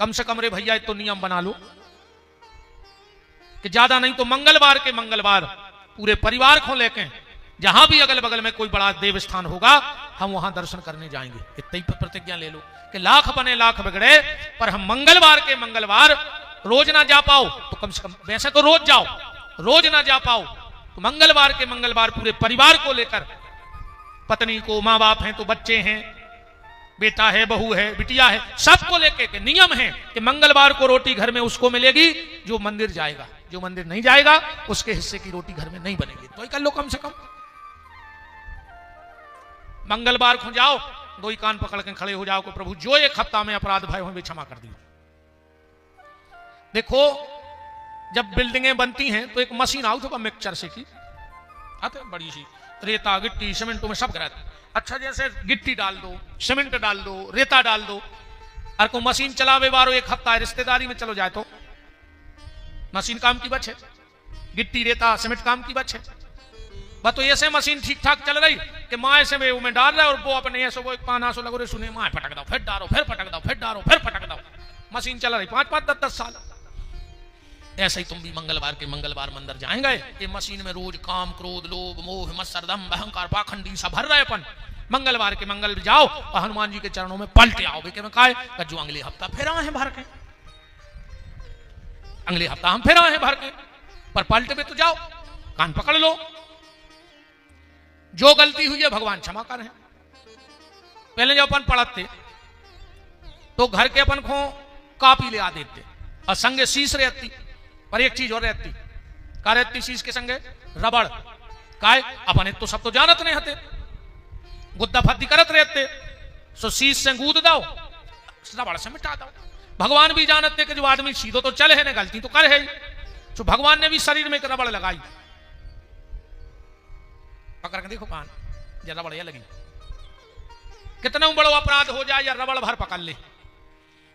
कम से कम रे भैया तो नियम बना लो कि ज्यादा नहीं तो मंगलवार के मंगलवार पूरे परिवार को लेके जहां भी अगल बगल में कोई बड़ा देव स्थान होगा हम वहां दर्शन करने जाएंगे। इतनी प्रतिज्ञा ले लो कि लाख बने लाख बिगड़े, पर हम मंगलवार के मंगलवार रोज ना जा पाओ तो कम से कम, वैसे तो रोज जाओ, रोज ना जा पाओ तो मंगलवार के मंगलवार पूरे परिवार को लेकर, पत्नी को, माँ बाप हैं तो बच्चे हैं, बेटा है, बहू है, बिटिया है, सबको लेके के नियम है कि मंगलवार को रोटी घर में उसको मिलेगी जो मंदिर जाएगा, जो मंदिर नहीं जाएगा उसके हिस्से की रोटी घर में नहीं बनेगी। तो ही कर लो कम से कम, मंगलवार को जाओ, दो ही कान पकड़ के खड़े हो जाओ कि प्रभु जो एक हफ्ता में अपराध भाई हमें क्षमा कर दिया। देखो जब बिल्डिंगें बनती हैं तो एक मशीन आउट होगा मिक्सचर से की आते बड़ी सी, रेता गिट्टी सीमेंटों में सब गिराते, अच्छा जैसे गिट्टी डाल दो, सीमेंट डाल दो, रेता डाल दो, और को मशीन चलावे बारो एक हफ्ता रिश्तेदारी में चलो जाए तो मशीन काम की बच है, गिट्टी रेता सीमेंट काम की बच है। बस तो ऐसे मशीन ठीक ठाक चल रही कि माँ ऐसे में डाल रहा है और वो अपने ऐसे वो एक पाना सो लगो रे सुने माँ फटक दो, फिर डालो, फिर फटक दो, फिर डालो, फिर फटक दो, मशीन चल रही 5-5, 10-10 साल। ऐसे ही तुम भी मंगलवार के मंगलवार मंदिर जाएंगे, ये मशीन में रोज काम, क्रोध, लोभ, मोह, मत्सर, दंभ, अहंकार, पाखंडी सब भर रहे अपन। मंगलवार के मंगल जाओ और हनुमान जी के चरणों में पलटे आओ, बेके में कहा जो अगले हफ्ता फिर आए हैं भर के, अगले हफ्ता हम फिर आए हैं भर के, पर पलटे में तो जाओ, कान पकड़ लो, जो गलती हुई है भगवान क्षमा करें। पहले जब अपन पढ़ते तो घर के अपन को कापी ले आ देते और संगे शीश रहती, पर एक चीज और रहती, का रहती शीश के संगे? रबड़। काय अपन तो सब तो जानत नहीं हते, गुद्दा फद्दी करत रहते, सो शीश से गूद दो, रबड़ से मिटा दो। भगवान भी जानते कि जो आदमी सीधो तो चले है ना, गलती तो कर है, तो भगवान ने भी शरीर में एक रबड़ लगाई, पकड़ के देखो कान जरा बढ़िया लगी, कितना बड़ा अपराध हो जाए या रबड़ भर पकड़ ले,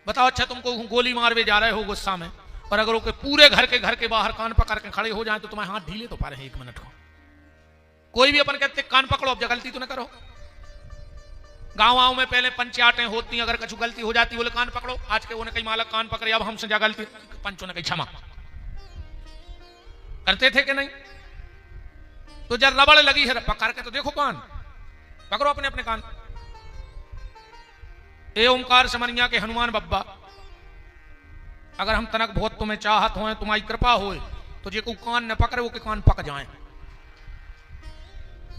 बताओ। अच्छा तुमको गोली मारवे जा रहे हो गुस्सा में, और अगर वो पूरे घर के बाहर कान पकड़ के खड़े हो जाए तो तुम्हारे हाथ ढीले तो पा रहे 1 मिनट को। कोई भी अपन कहते कान पकड़ो, अब गलती तो ना करो। गाँव में पहले पंचायतें होती, अगर कुछ गलती हो जाती बोले कान पकड़ो, आज के उन्हें कई मालक कान पकड़े, अब हमसे जा गलती, पंचों ने कही क्षमा करते थे कि नहीं? तो जब रबड़ लगी है पकड़ के तो देखो कान पकड़ो अपने अपने कान। ए ओंकार समनिया के हनुमान बब्बा, अगर हम तनक बहुत तुम्हें चाहत हो, तुम्हारी कृपा हो तो जे को कान न पकड़े वो के कान पक जाए।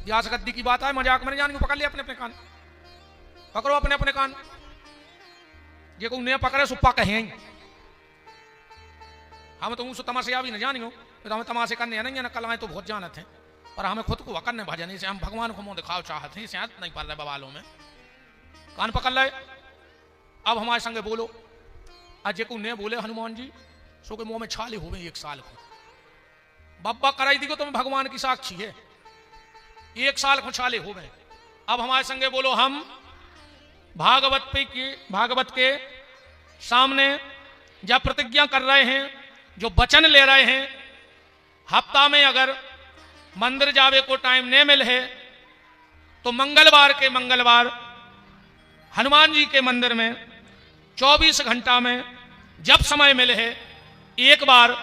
व्यास गद्दी की बात है, मजाक में जान पकड़ लिया अपने अपने कान, पकड़ो अपने अपने कान, जे को नहीं पकड़े सो पक है। हम तो मुझसे तमाशा भी न जानियो, तो हमें तमाशे करने नहीं है, न कलाएं तो बहुत जानत हैं, पर हमें खुद को करने भजन से हम भगवान को मुंह दिखाओ चाहते हैं, शायद नहीं पा रहे बवालों में। कान पकड़ ले, अब हमारे संगे बोलो। आज जे को ने बोले हनुमान जी सो के मुंह में छाले हो गए 1 साल को, बब्बा कराई दी को तुम्हें भगवान की साक्षी है, 1 साल को छाले हो गए। अब हमारे संगे बोलो, हम भागवत के सामने जब प्रतिज्ञा कर रहे हैं, जो वचन ले रहे हैं, हफ्ता में अगर मंदिर जावे को टाइम नहीं मिले है तो मंगलवार के मंगलवार हनुमान जी के मंदिर में 24 घंटा में जब समय मिले है एक बार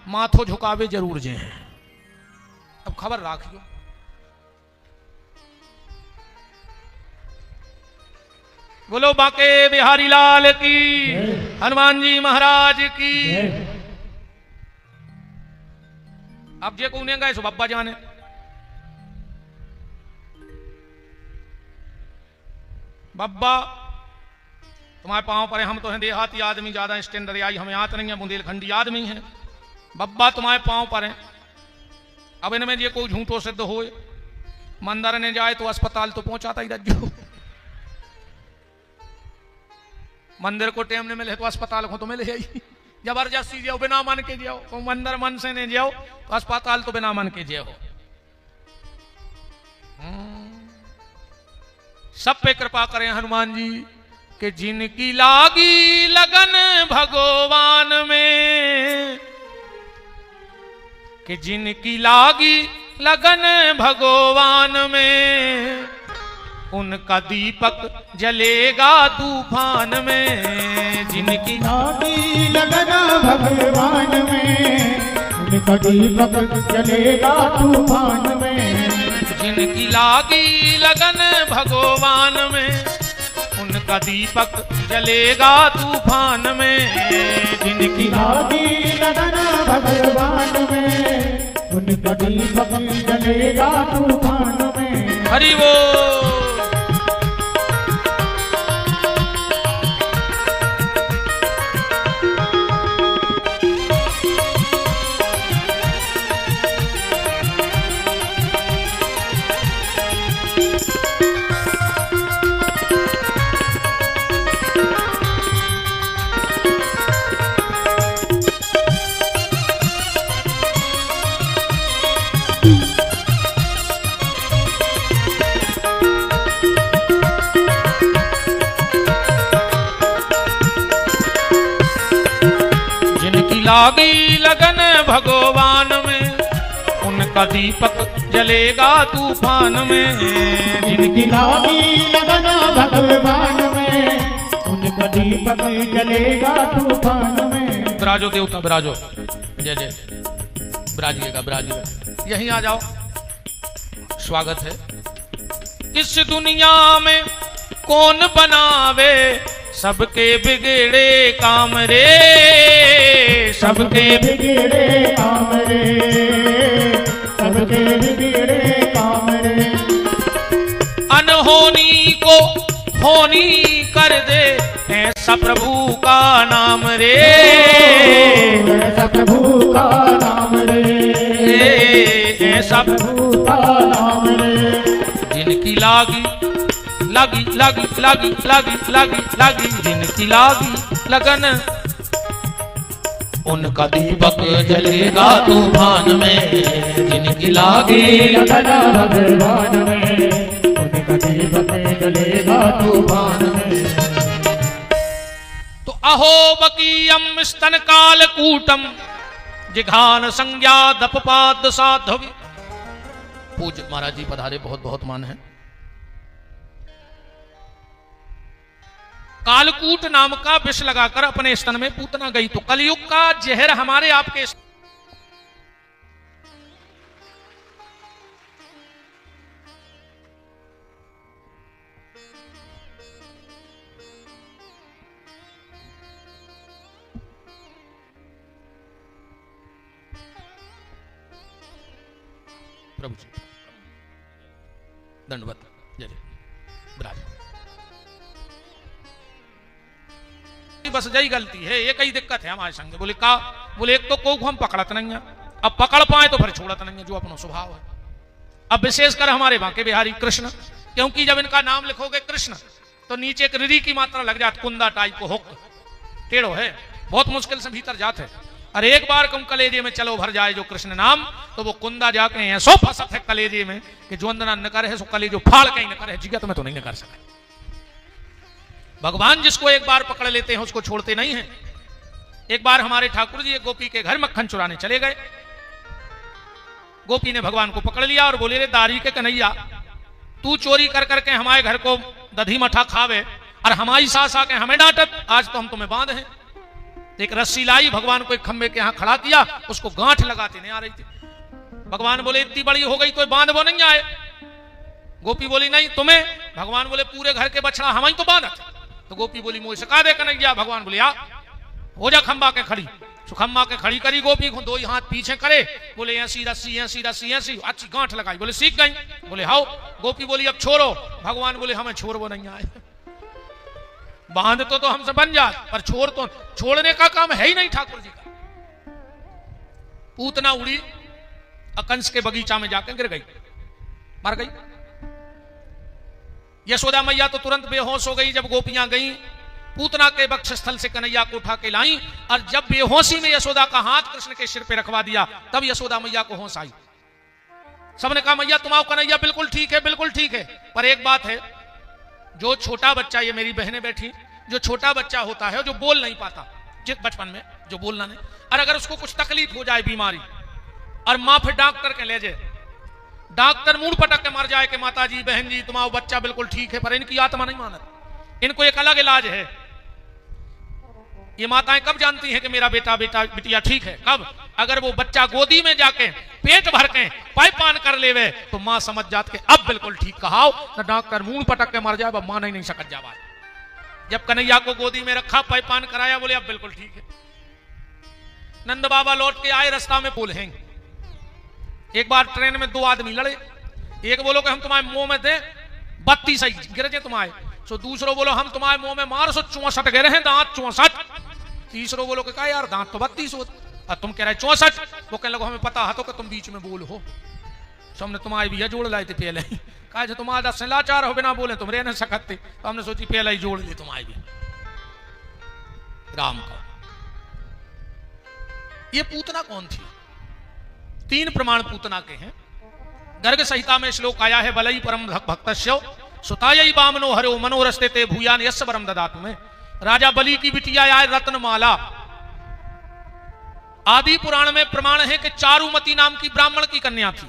माथो झुकावे जरूर जे हैं। अब खबर राखियो, बोलो बाके बिहारी लाल की, हनुमान जी महाराज की। अब जे को उन्हें गए सो बब्बा जाने। बब्बा तुम्हारे पांव पर हम तो हैं देहाती आदमी, ज्यादा स्टैंडर्ड आई हमें आत नहीं है, बुंदेलखंडी आदमी है, बब्बा तुम्हारे पांव पर है। अब इनमें ये कोई झूठो सिद्ध हो, मंदिर ने जाए तो अस्पताल तो पहुंचाता ही रज्जो, मंदिर को टाइम नहीं मिले तो अस्पताल को तो मिले ही। जबरदस्ती जाओ बिना मन के जाओ, तो मंदिर मन से नहीं जाओ तो अस्पताल तो बिना मन के जाओ। सब पे कृपा करें हनुमान जी कि जिनकी लागी लगन भगवान में, कि जिनकी लागी लगन भगवान में, उनका दीपक जलेगा तूफान में। जिनकी लागी लगन भगवान में, उनका दीपक जलेगा तूफान में। जिनकी लागी लगन भगवान में, उनका दीपक जलेगा तूफान में। जिनकी लागी लगन भगवान में, उनका दीपक जलेगा तूफान में। हरि वो लागी लगन भगवान में, उनका दीपक जलेगा तूफान में। जिनकी लागी लगन भगवान में, उनका दीपक जलेगा तूफान में। विराजो देवता विराजो, जय जय, विराजिएगा विराजिएगा, यहीं आ जाओ, स्वागत है। इस दुनिया में कौन बनावे सबके बिगड़े काम रे, सबके बिगड़े काम रे, सबके बिगड़े काम रे। अनहोनी को होनी कर दे ऐसा प्रभु का नाम रे, ऐसा प्रभु का नाम रे, ऐसा प्रभु का नाम रे। जिनकी लागी लागी लागी लागी लागी लागी लागी, जिनकी लागी लगन, उनका दीपक जलेगा तूफान में। जिनकी लागी लगन भगवान में, उनका दीपक जलेगा तूफान में। तो अहो बकीयम स्तन काल कूटम जिघान संज्ञा दपपाद साधवी। पूज्य महाराज जी पधारे, बहुत बहुत मान है। कालकूट नाम का विष लगाकर अपने स्तन में पूतना गई, तो कलयुग का जहर हमारे आपके प्रभु जी दंडवत, जय जय, विराज। बस यही गलती है, एक ही दिक्कत है हमारे संग। बोले का, बोले एक तो को हम पकड़त नहीं है, अब पकड़ पाए तो फिर छोड़त नहीं है, जो अपना स्वभाव है। अब विशेषकर हमारे बांके बिहारी कृष्ण, क्योंकि जब इनका नाम लिखोगे कृष्ण तो नीचे एक रिरी की मात्रा लग जाती, कुंदा टाइप को हुक टेढ़ो है, बहुत मुश्किल से भीतर जाते है। और एक बार कम कलेजे में चलो भर जाए जो कृष्ण नाम, तो वो कुंदा जाके ऐसो फंसत है कलेजे में कि जो अंदर न करे सो कलेजो फाड़ के ही न करे, जिगत में तो नहीं कर सके। भगवान जिसको एक बार पकड़ लेते हैं उसको छोड़ते नहीं हैं। एक बार हमारे ठाकुर जी एक गोपी के घर मक्खन चुराने चले गए। गोपी ने भगवान को पकड़ लिया और बोले, रे दारी के कन्हैया, तू चोरी कर करके हमारे घर को दधी मठा खावे और हमारी सास आके हमें डांटत, आज तो हम तुम्हें बांध हैं। एक रस्सी लाई, भगवान को एक खंबे के यहां खड़ा किया, उसको गांठ लगाते नहीं आ रही थी। भगवान बोले, इतनी बड़ी हो गई तो बांध वो नहीं आए। गोपी बोली, नहीं तुम्हें। भगवान बोले, पूरे घर के बछड़ा हमारी तो बांधत। तो गोपी बोली, मुझे सिखा दे कन्हैया। भगवान बोले, आ हो जा खंबा के खड़ी। खंबा के खड़ी करी गोपी को, दो ही हाथ पीछे करे, बोले ऐसी रस्सी ऐसी रस्सी ऐसी, अच्छी गांठ लगाई। बोले सीख गई। बोले हाउ। गोपी बोली, अब छोड़ो। भगवान बोले, हमें छोड़ वो नहीं आए, बांध तो हमसे बन जाए, पर छोड़ तो छोड़ने का काम है ही नहीं ठाकुर जी का। पूतना उड़ी कंस के बगीचा में जाकर गिर गई, मर गई। यशोदा मैया तो तुरंत बेहोश हो गई। जब गोपियां गईं, पूतना के वक्षस्थल से कन्हैया को उठा के लाई, और जब बेहोशी में यशोदा का हाथ कृष्ण के सिर पे रखवा दिया, तब यशोदा मैया को होश आई। सबने कहा मैया तुम आओ, कन्हैया बिल्कुल ठीक है, बिल्कुल ठीक है। पर एक बात है, जो छोटा बच्चा, ये मेरी बहनें बैठी, जो छोटा बच्चा होता है जो बोल नहीं पाता, जिस बचपन में जो बोलना नहीं, और अगर उसको कुछ तकलीफ हो जाए, बीमारी, और माँ फिर डॉक्टर के ले जाए, डॉक्टर मुंह पटक के मर जाए कि माता जी, बहन जी तुम आओ, बच्चा बिल्कुल ठीक है, पर इनकी आत्मा नहीं मानत, इनको एक अलग इलाज है। ये माताएं कब जानती हैं कि मेरा बेटा बिटिया ठीक है? कब? अगर वो बच्चा गोदी में जाके पेट भर के पाइपान कर लेवे, तो मां समझ जाती है अब बिल्कुल ठीक कहाओ, न डॉक्टर मुंह पटक के मर जाए, वह मान ही नहीं सकत जावा। जब कन्हैया को गोदी में रखा, पाइपान कराया, बोले अब बिल्कुल ठीक है। नंद बाबा लौट के आए, रास्ता में बोले हैं, एक बार ट्रेन में दो आदमी लड़े, एक बोलो कि हम तुम्हारे मुंह में दे 32 सही गिर जे तुम्हारे, सो दूसरो बोलो हम तुम्हारे मुंह में मार 64 गिरे हैं दांत 64, तीसरो बोलो कि यार दांत तो 32 हो, और तुम कह रहे 64। वो कहने लगो हमें पता है तो कि तुम बीच में बोल हो, सो हमने तुम्हारे भी जोड़ लाए थे पहले ही, कहा जो तुम्हारा लाचार हो बिना बोले तुम रह न सकते, तो हमने सोची पहले ही जोड़ ली तुम्हारे भी। राम का ये पूतना कौन थी? 3 प्रमाण पूतना के हैं। गर्ग संहिता में श्लोक आया है, बलई परम भक्तस्यो सुतायई बामनो हरो मनोरस्ते ते भूयान यस्य वरम ददातु में। राजा बलि की बिटिया आए रत्नमाला। आदि पुराण में प्रमाण है कि चारुमती नाम की ब्राह्मण की कन्या थी,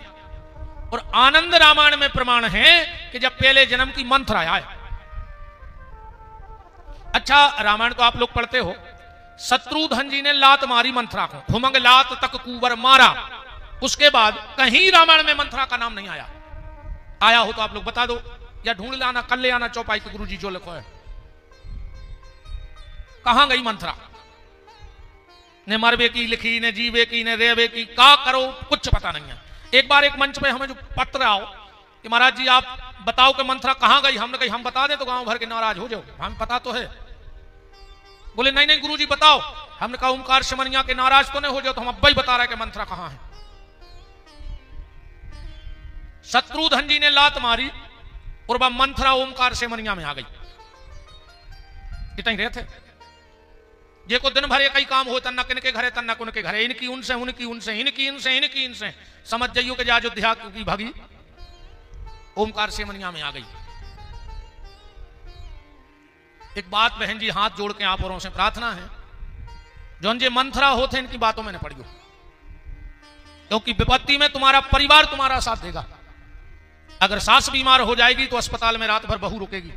और आनंद रामायण में प्रमाण है कि जब पहले जन्म की मंथरा आए। अच्छा, रामायण तो आप लोग पढ़ते हो, शत्रुघ्न जी ने लात मारी मंथरा को, घुमंग लात तक कुंवर मारा, उसके बाद कहीं रामायण में मंथरा का नाम नहीं आया। आया हो तो आप लोग बता दो, या ढूंढ लाना, कल ले आना चौपाई के गुरुजी जो लिखो है। कहां गई मंथरा? ने मरवे की लिखी, ने जीवे की, ने रेवे की, का करो कुछ पता नहीं है। एक बार एक मंच पे हमें जो पत्र आओ कि महाराज जी आप बताओ कि मंथरा कहां गई, हमने कही हम बता दे तो गांव भर के नाराज हो जाओ, हमें पता तो है। बोले नहीं नहीं गुरुजी बताओ। हमने कहा ओमकार सिमरिया के नाराज तो नहीं हो जाओ, तो हम अब ही बता रहे कि मंथरा कहां है। शत्रुघ्न जी ने लात मारी और वह मंथरा ओमकार सिमरिया में आ गई। इतना ही रहे थे, ये को दिन भर एक ही काम हो, तन्ना किनके घरे तन्ना कुनके घरे, इनकी उनसे उनकी उनसे इनकी इनसे इनकी इनसे, समझ जाइयो कि अयोध्या की भागी ओमकार सिमरिया में आ गई। एक बात बहन जी हाथ जोड़ के आप औरों से प्रार्थना है, जो ये मंथरा होते इनकी बातों में न पड़ियो, क्योंकि विपत्ति में तुम्हारा परिवार तुम्हारा साथ देगा। अगर सास बीमार हो जाएगी तो अस्पताल में रात भर बहू रुकेगी,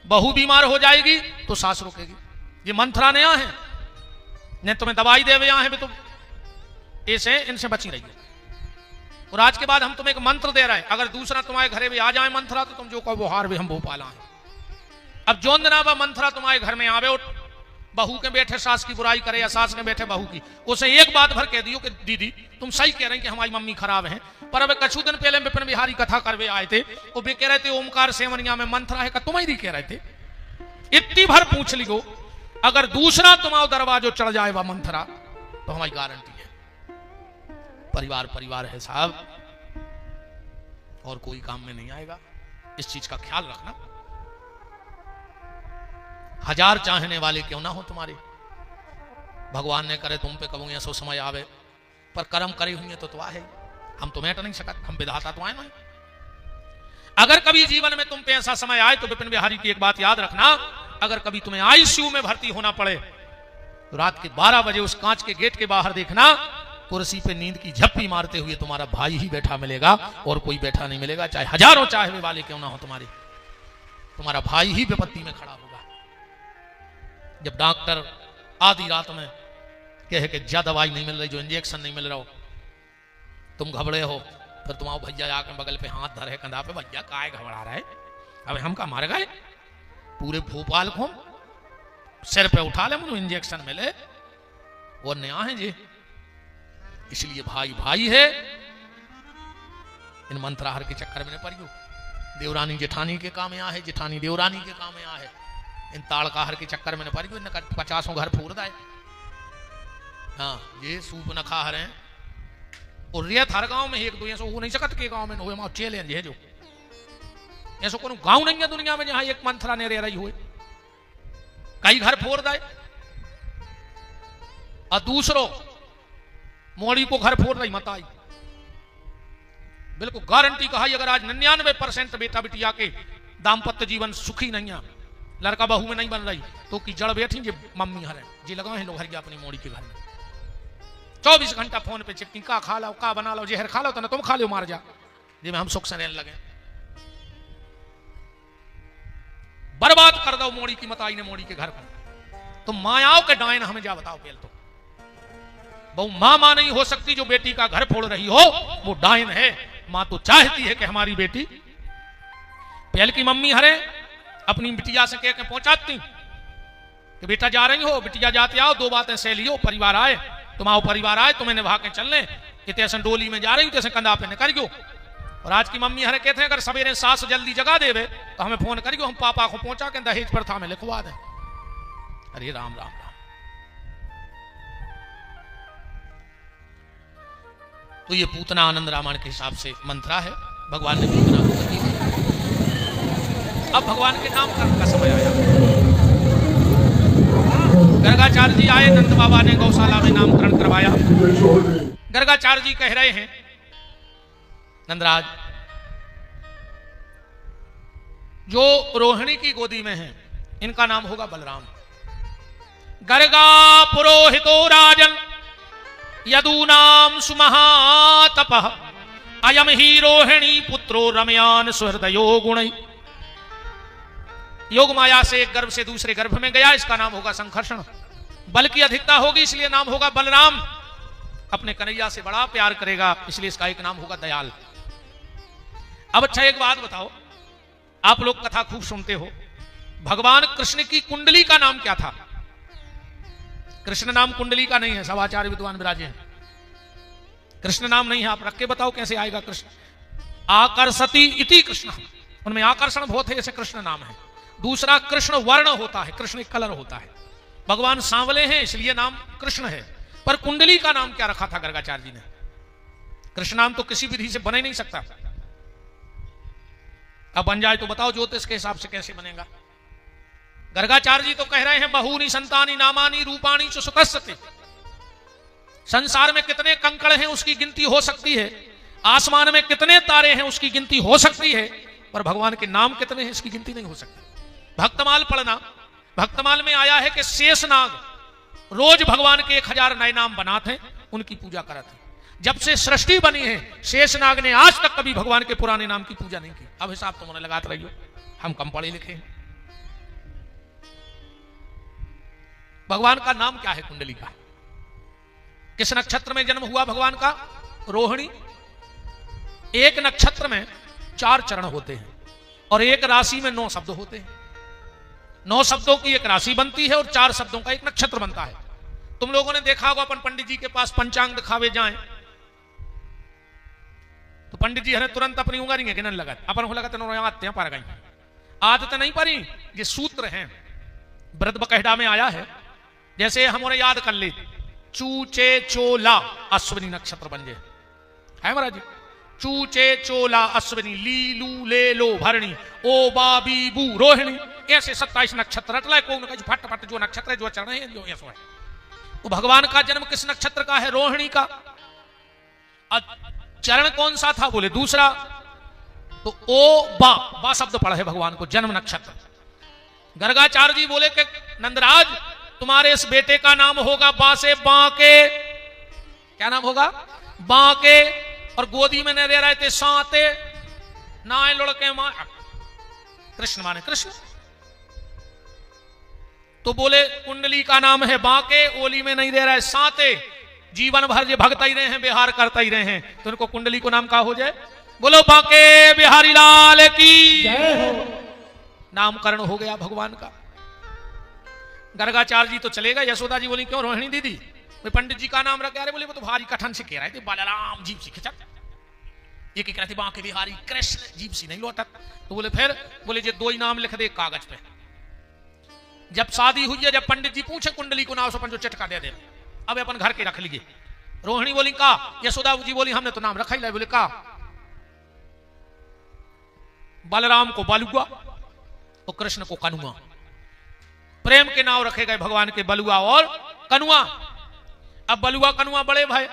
बहू बीमार हो जाएगी तो सास रुकेगी। ये मंथरा नया है, ने तुम्हें दवाई देवे यहाँ है, तुम ऐसे इनसे बची रहिए। और आज के बाद हम तुम्हें एक मंत्र दे रहे हैं, अगर दूसरा तुम्हारे घरे में आ जाए मंथरा तो तुम जो कहो वो हार भी हम भोपाल आए। अब जो ना मंथरा तुम्हारे घर में आवे, बहू के बैठे सास की बुराई करे या सास के बैठे बहू की, उसे एक बात भर कह दियो कि दीदी तुम सही कह रहे हैं कि हमारी मम्मी खराब है, पर अब कछु दिन पहले विपिन बिहारी कथा करवे आए थे, वो भी कह रहे थे ओमकार सिमरिया में मंथरा है, तुम ही कह रहे थे। इतनी भर पूछ लियो, अगर दूसरा तुम्हारा दरवाजो चढ़ जाए वह मंथरा तो हमारी गारंटी है परिवार परिवार है साहब, और कोई काम में नहीं आएगा। इस चीज का ख्याल रखना। 1000 चाहने वाले क्यों ना हो तुम्हारे, भगवान ने करे तुम पे कबू ऐसा समय आवे, पर कर्म करे हुए तो आहे, हम तो मैट नहीं सकते, हम विधाता तो आए नहीं। अगर कभी जीवन में तुम पे ऐसा समय आए तो विपिन बिहारी की एक बात याद रखना, अगर कभी तुम्हें आईसीयू में भर्ती होना पड़े तो रात के 12 बजे उस कांच के गेट के बाहर देखना, कुर्सी पे नींद की झप्पी मारते हुए तुम्हारा भाई ही बैठा मिलेगा, और कोई बैठा नहीं मिलेगा, चाहे हजारों चाहने वाले क्यों ना हो तुम्हारे, तुम्हारा भाई ही विपत्ति में खड़ा होगा। जब डॉक्टर आधी रात में कहे कि ज्यादा दवाई नहीं मिल रही, जो इंजेक्शन नहीं मिल रहा हो, तुम घबरे हो, फिर तुम्हारा भैया आकर बगल पे हाथ धरे कंधा पे, भैया काय घबरा रहा है, अब हम का मार गए, पूरे भोपाल को सिर पे उठा ले, मुझे इंजेक्शन मिले, वो नया है जी। इसलिए भाई भाई है, इन मंत्राहार के चक्कर में न पड़ियो। देवरानी जेठानी के काम यहाँ है, जेठानी देवरानी के काम यहाँ है, इन ताड़काहर के चक्कर में न पड़ियो, इन 50 घर फोड़ दाए। हाँ, ये सूप न खा रहे हैं, और रेत हर गांव में एक दो ऐसा हो नहीं सकत के गांव में होए मां चैलेंज है जो ऐसा कोनो गांव नहीं है दुनिया में जहां एक मंथरा ने रह रही हुए कई घर फोड़ दे और दूसरो मोड़ी को घर फोड़ रही मत आई बिल्कुल गारंटी कहा अगर आज 99% बेटा बिटिया के दाम्पत्य जीवन सुखी नहीं है लड़का बहू में नहीं बन रही तो की जड़ बैठी जे मम्मी हरे जी लगा है लोग हर अपनी मोड़ी के घर में 24 घंटा फोन पे चिपकी का खा लो का बना लो जहर खा लो तो ना तुम खा लो मार जा जी में हम सुख से रहने लगे बर्बाद कर दो मोड़ी की मताई ने मोड़ी के घर पर तो मायाओं के डायन हमें जा बताओ पहले तो बहु मां नहीं हो सकती जो बेटी का घर फोड़ रही हो वो डायन है मां तो चाहती है कि हमारी बेटी पहले की मम्मी हरे अपनी बिटिया से कह के पहुंचाती कि बेटा जा रही हो बिटिया जाते आओ दो बातें सह लियो परिवार आए तुम आओ परिवार आए तुम्हें निभा के चलने कि तैसे डोली में जा रही तैसे कंधा पे निकल गयो और आज की मम्मी हरे कहते हैं अगर सवेरे सास जल्दी जगा देवे तो हमें फोन करियो हम पापा को पहुंचा के दहेज प्रथा में लिखवा दें अरे राम राम राम तो ये पूतना आनंद रामायण के हिसाब से मंत्रा है भगवान ने पूतना को दी अब भगवान के नामकरण का समय आया गर्गाचार्य जी आए नंद बाबा ने गौशाला में नामकरण करवाया गर्गाचार्य जी कह रहे हैं नंदराज जो रोहिणी की गोदी में है इनका नाम होगा बलराम गर्गा पुरोहितो राजन यदूनाम सुमहातपः अयम ही रोहिणी पुत्रो रमयान सुहृदयो गुण योग माया से एक गर्भ से दूसरे गर्भ में गया इसका नाम होगा संकर्षण बल की अधिकता होगी इसलिए नाम होगा बलराम अपने कन्हैया से बड़ा प्यार करेगा इसलिए इसका एक नाम होगा दयाल अब अच्छा एक बात बताओ आप लोग कथा खूब सुनते हो भगवान कृष्ण की कुंडली का नाम क्या था कृष्ण नाम कुंडली का नहीं है सब आचार्य विद्वान विराजे हैं कृष्ण नाम नहीं है आप रख के बताओ कैसे आएगा कृष्ण आकर्षति इति कृष्ण उनमें आकर्षण बहुत है जैसे कृष्ण नाम है दूसरा कृष्ण वर्ण होता है कृष्ण एक कलर होता है भगवान सांवले हैं इसलिए नाम कृष्ण है पर कुंडली का नाम क्या रखा था गर्गाचार्य जी ने कृष्ण नाम तो किसी विधि से बने नहीं सकता अब बन जाए तो बताओ ज्योतिष के हिसाब से कैसे बनेगा गर्गाचार्य जी तो कह रहे हैं बहुनी संतानी नामानी रूपाणी च सुतस्ते संसार में कितने कंकड़ हैं उसकी गिनती हो सकती है आसमान में कितने तारे हैं उसकी गिनती हो सकती है पर भगवान के नाम कितने हैं इसकी गिनती नहीं हो सकती भक्तमाल पढ़ना भक्तमाल में आया है कि शेषनाग रोज भगवान के 1000 नए नाम बनाते हैं उनकी पूजा करते हैं जब से सृष्टि बनी है शेषनाग ने आज तक कभी भगवान के पुराने नाम की पूजा नहीं की अब हिसाब तुमने लगाते रहियो हम कम पढ़े लिखे हैं भगवान का नाम क्या है कुंडली का किस नक्षत्र में जन्म हुआ भगवान का रोहिणी एक नक्षत्र में 4 चरण होते हैं और एक राशि में 9 शब्द होते हैं 9 शब्दों की एक राशि बनती है और 4 शब्दों का एक नक्षत्र बनता है तुम लोगों ने देखा होगा अपन पंडित जी के पास पंचांग दिखावे जाएं तो पंडित जी हमें तुरंत अपनी उंगली गिनन लगा अपन हो लगा आते पर गई आदत नहीं पड़ी ये सूत्र हैं व्रत बकहड़ा में आया है जैसे हम उन्हें याद कर ले चूचे चोला अश्विनी नक्षत्र बन जाए है महाराज जी चूचे चोला अश्विनी लीलू ले लो भरणी ओ बाबी बू रोहिणी ऐसे 27 नक्षत्र रटला को फट फट जो नक्षत्र है जो चरण है जो ऐसा है तो भगवान का जन्म किस नक्षत्र का है रोहिणी का चरण कौन सा था बोले दूसरा तो ओ बा शब्द पढ़ा है भगवान को जन्म नक्षत्र गर्गाचार्य जी बोले कि नंदराज तुम्हारे इस बेटे का नाम होगा बासे बांके क्या नाम होगा बांके और गोदी में नहीं रह रहे थे साते नाए लड़के मां कृष्ण माने कृष्ण तो बोले कुंडली का नाम है बांके ओली में नहीं रह रहा है साते जीवन भर जो भगता ही रहे हैं बिहार करता ही रहे हैं तो उनको कुंडली को नाम का हो जाए बोलो बांके बिहारी लाल की जय हो नामकरण हो गया भगवान का गर्गाचार्य जी तो चलेगा यशोदा जी बोली क्यों रोहिणी दीदी पंडित जी का नाम रख रहे बोले वो तो भारी कठन से कह रहे थे बलराम जीव सी खिंचत ये कह रहे थे बांके बिहारी कृष्ण जीव सी नहीं लौटत तो बोले फिर बोले जे 2 ही नाम लिख दे कागज पे जब शादी हुई है जब पंडित जी पूछे कुंडली को नाम से जो चिटका दे अब अपन घर के रख लिए रोहिणी बोली का, यशोदा जी बोली हमने तो नाम रखा ही नहीं। बोले का, बलराम को बलुआ और कृष्ण को कनुआ। प्रेम के नाम रखे गए भगवान के, बलुआ और कनुआ। अब बलुआ कनुआ बड़े भाई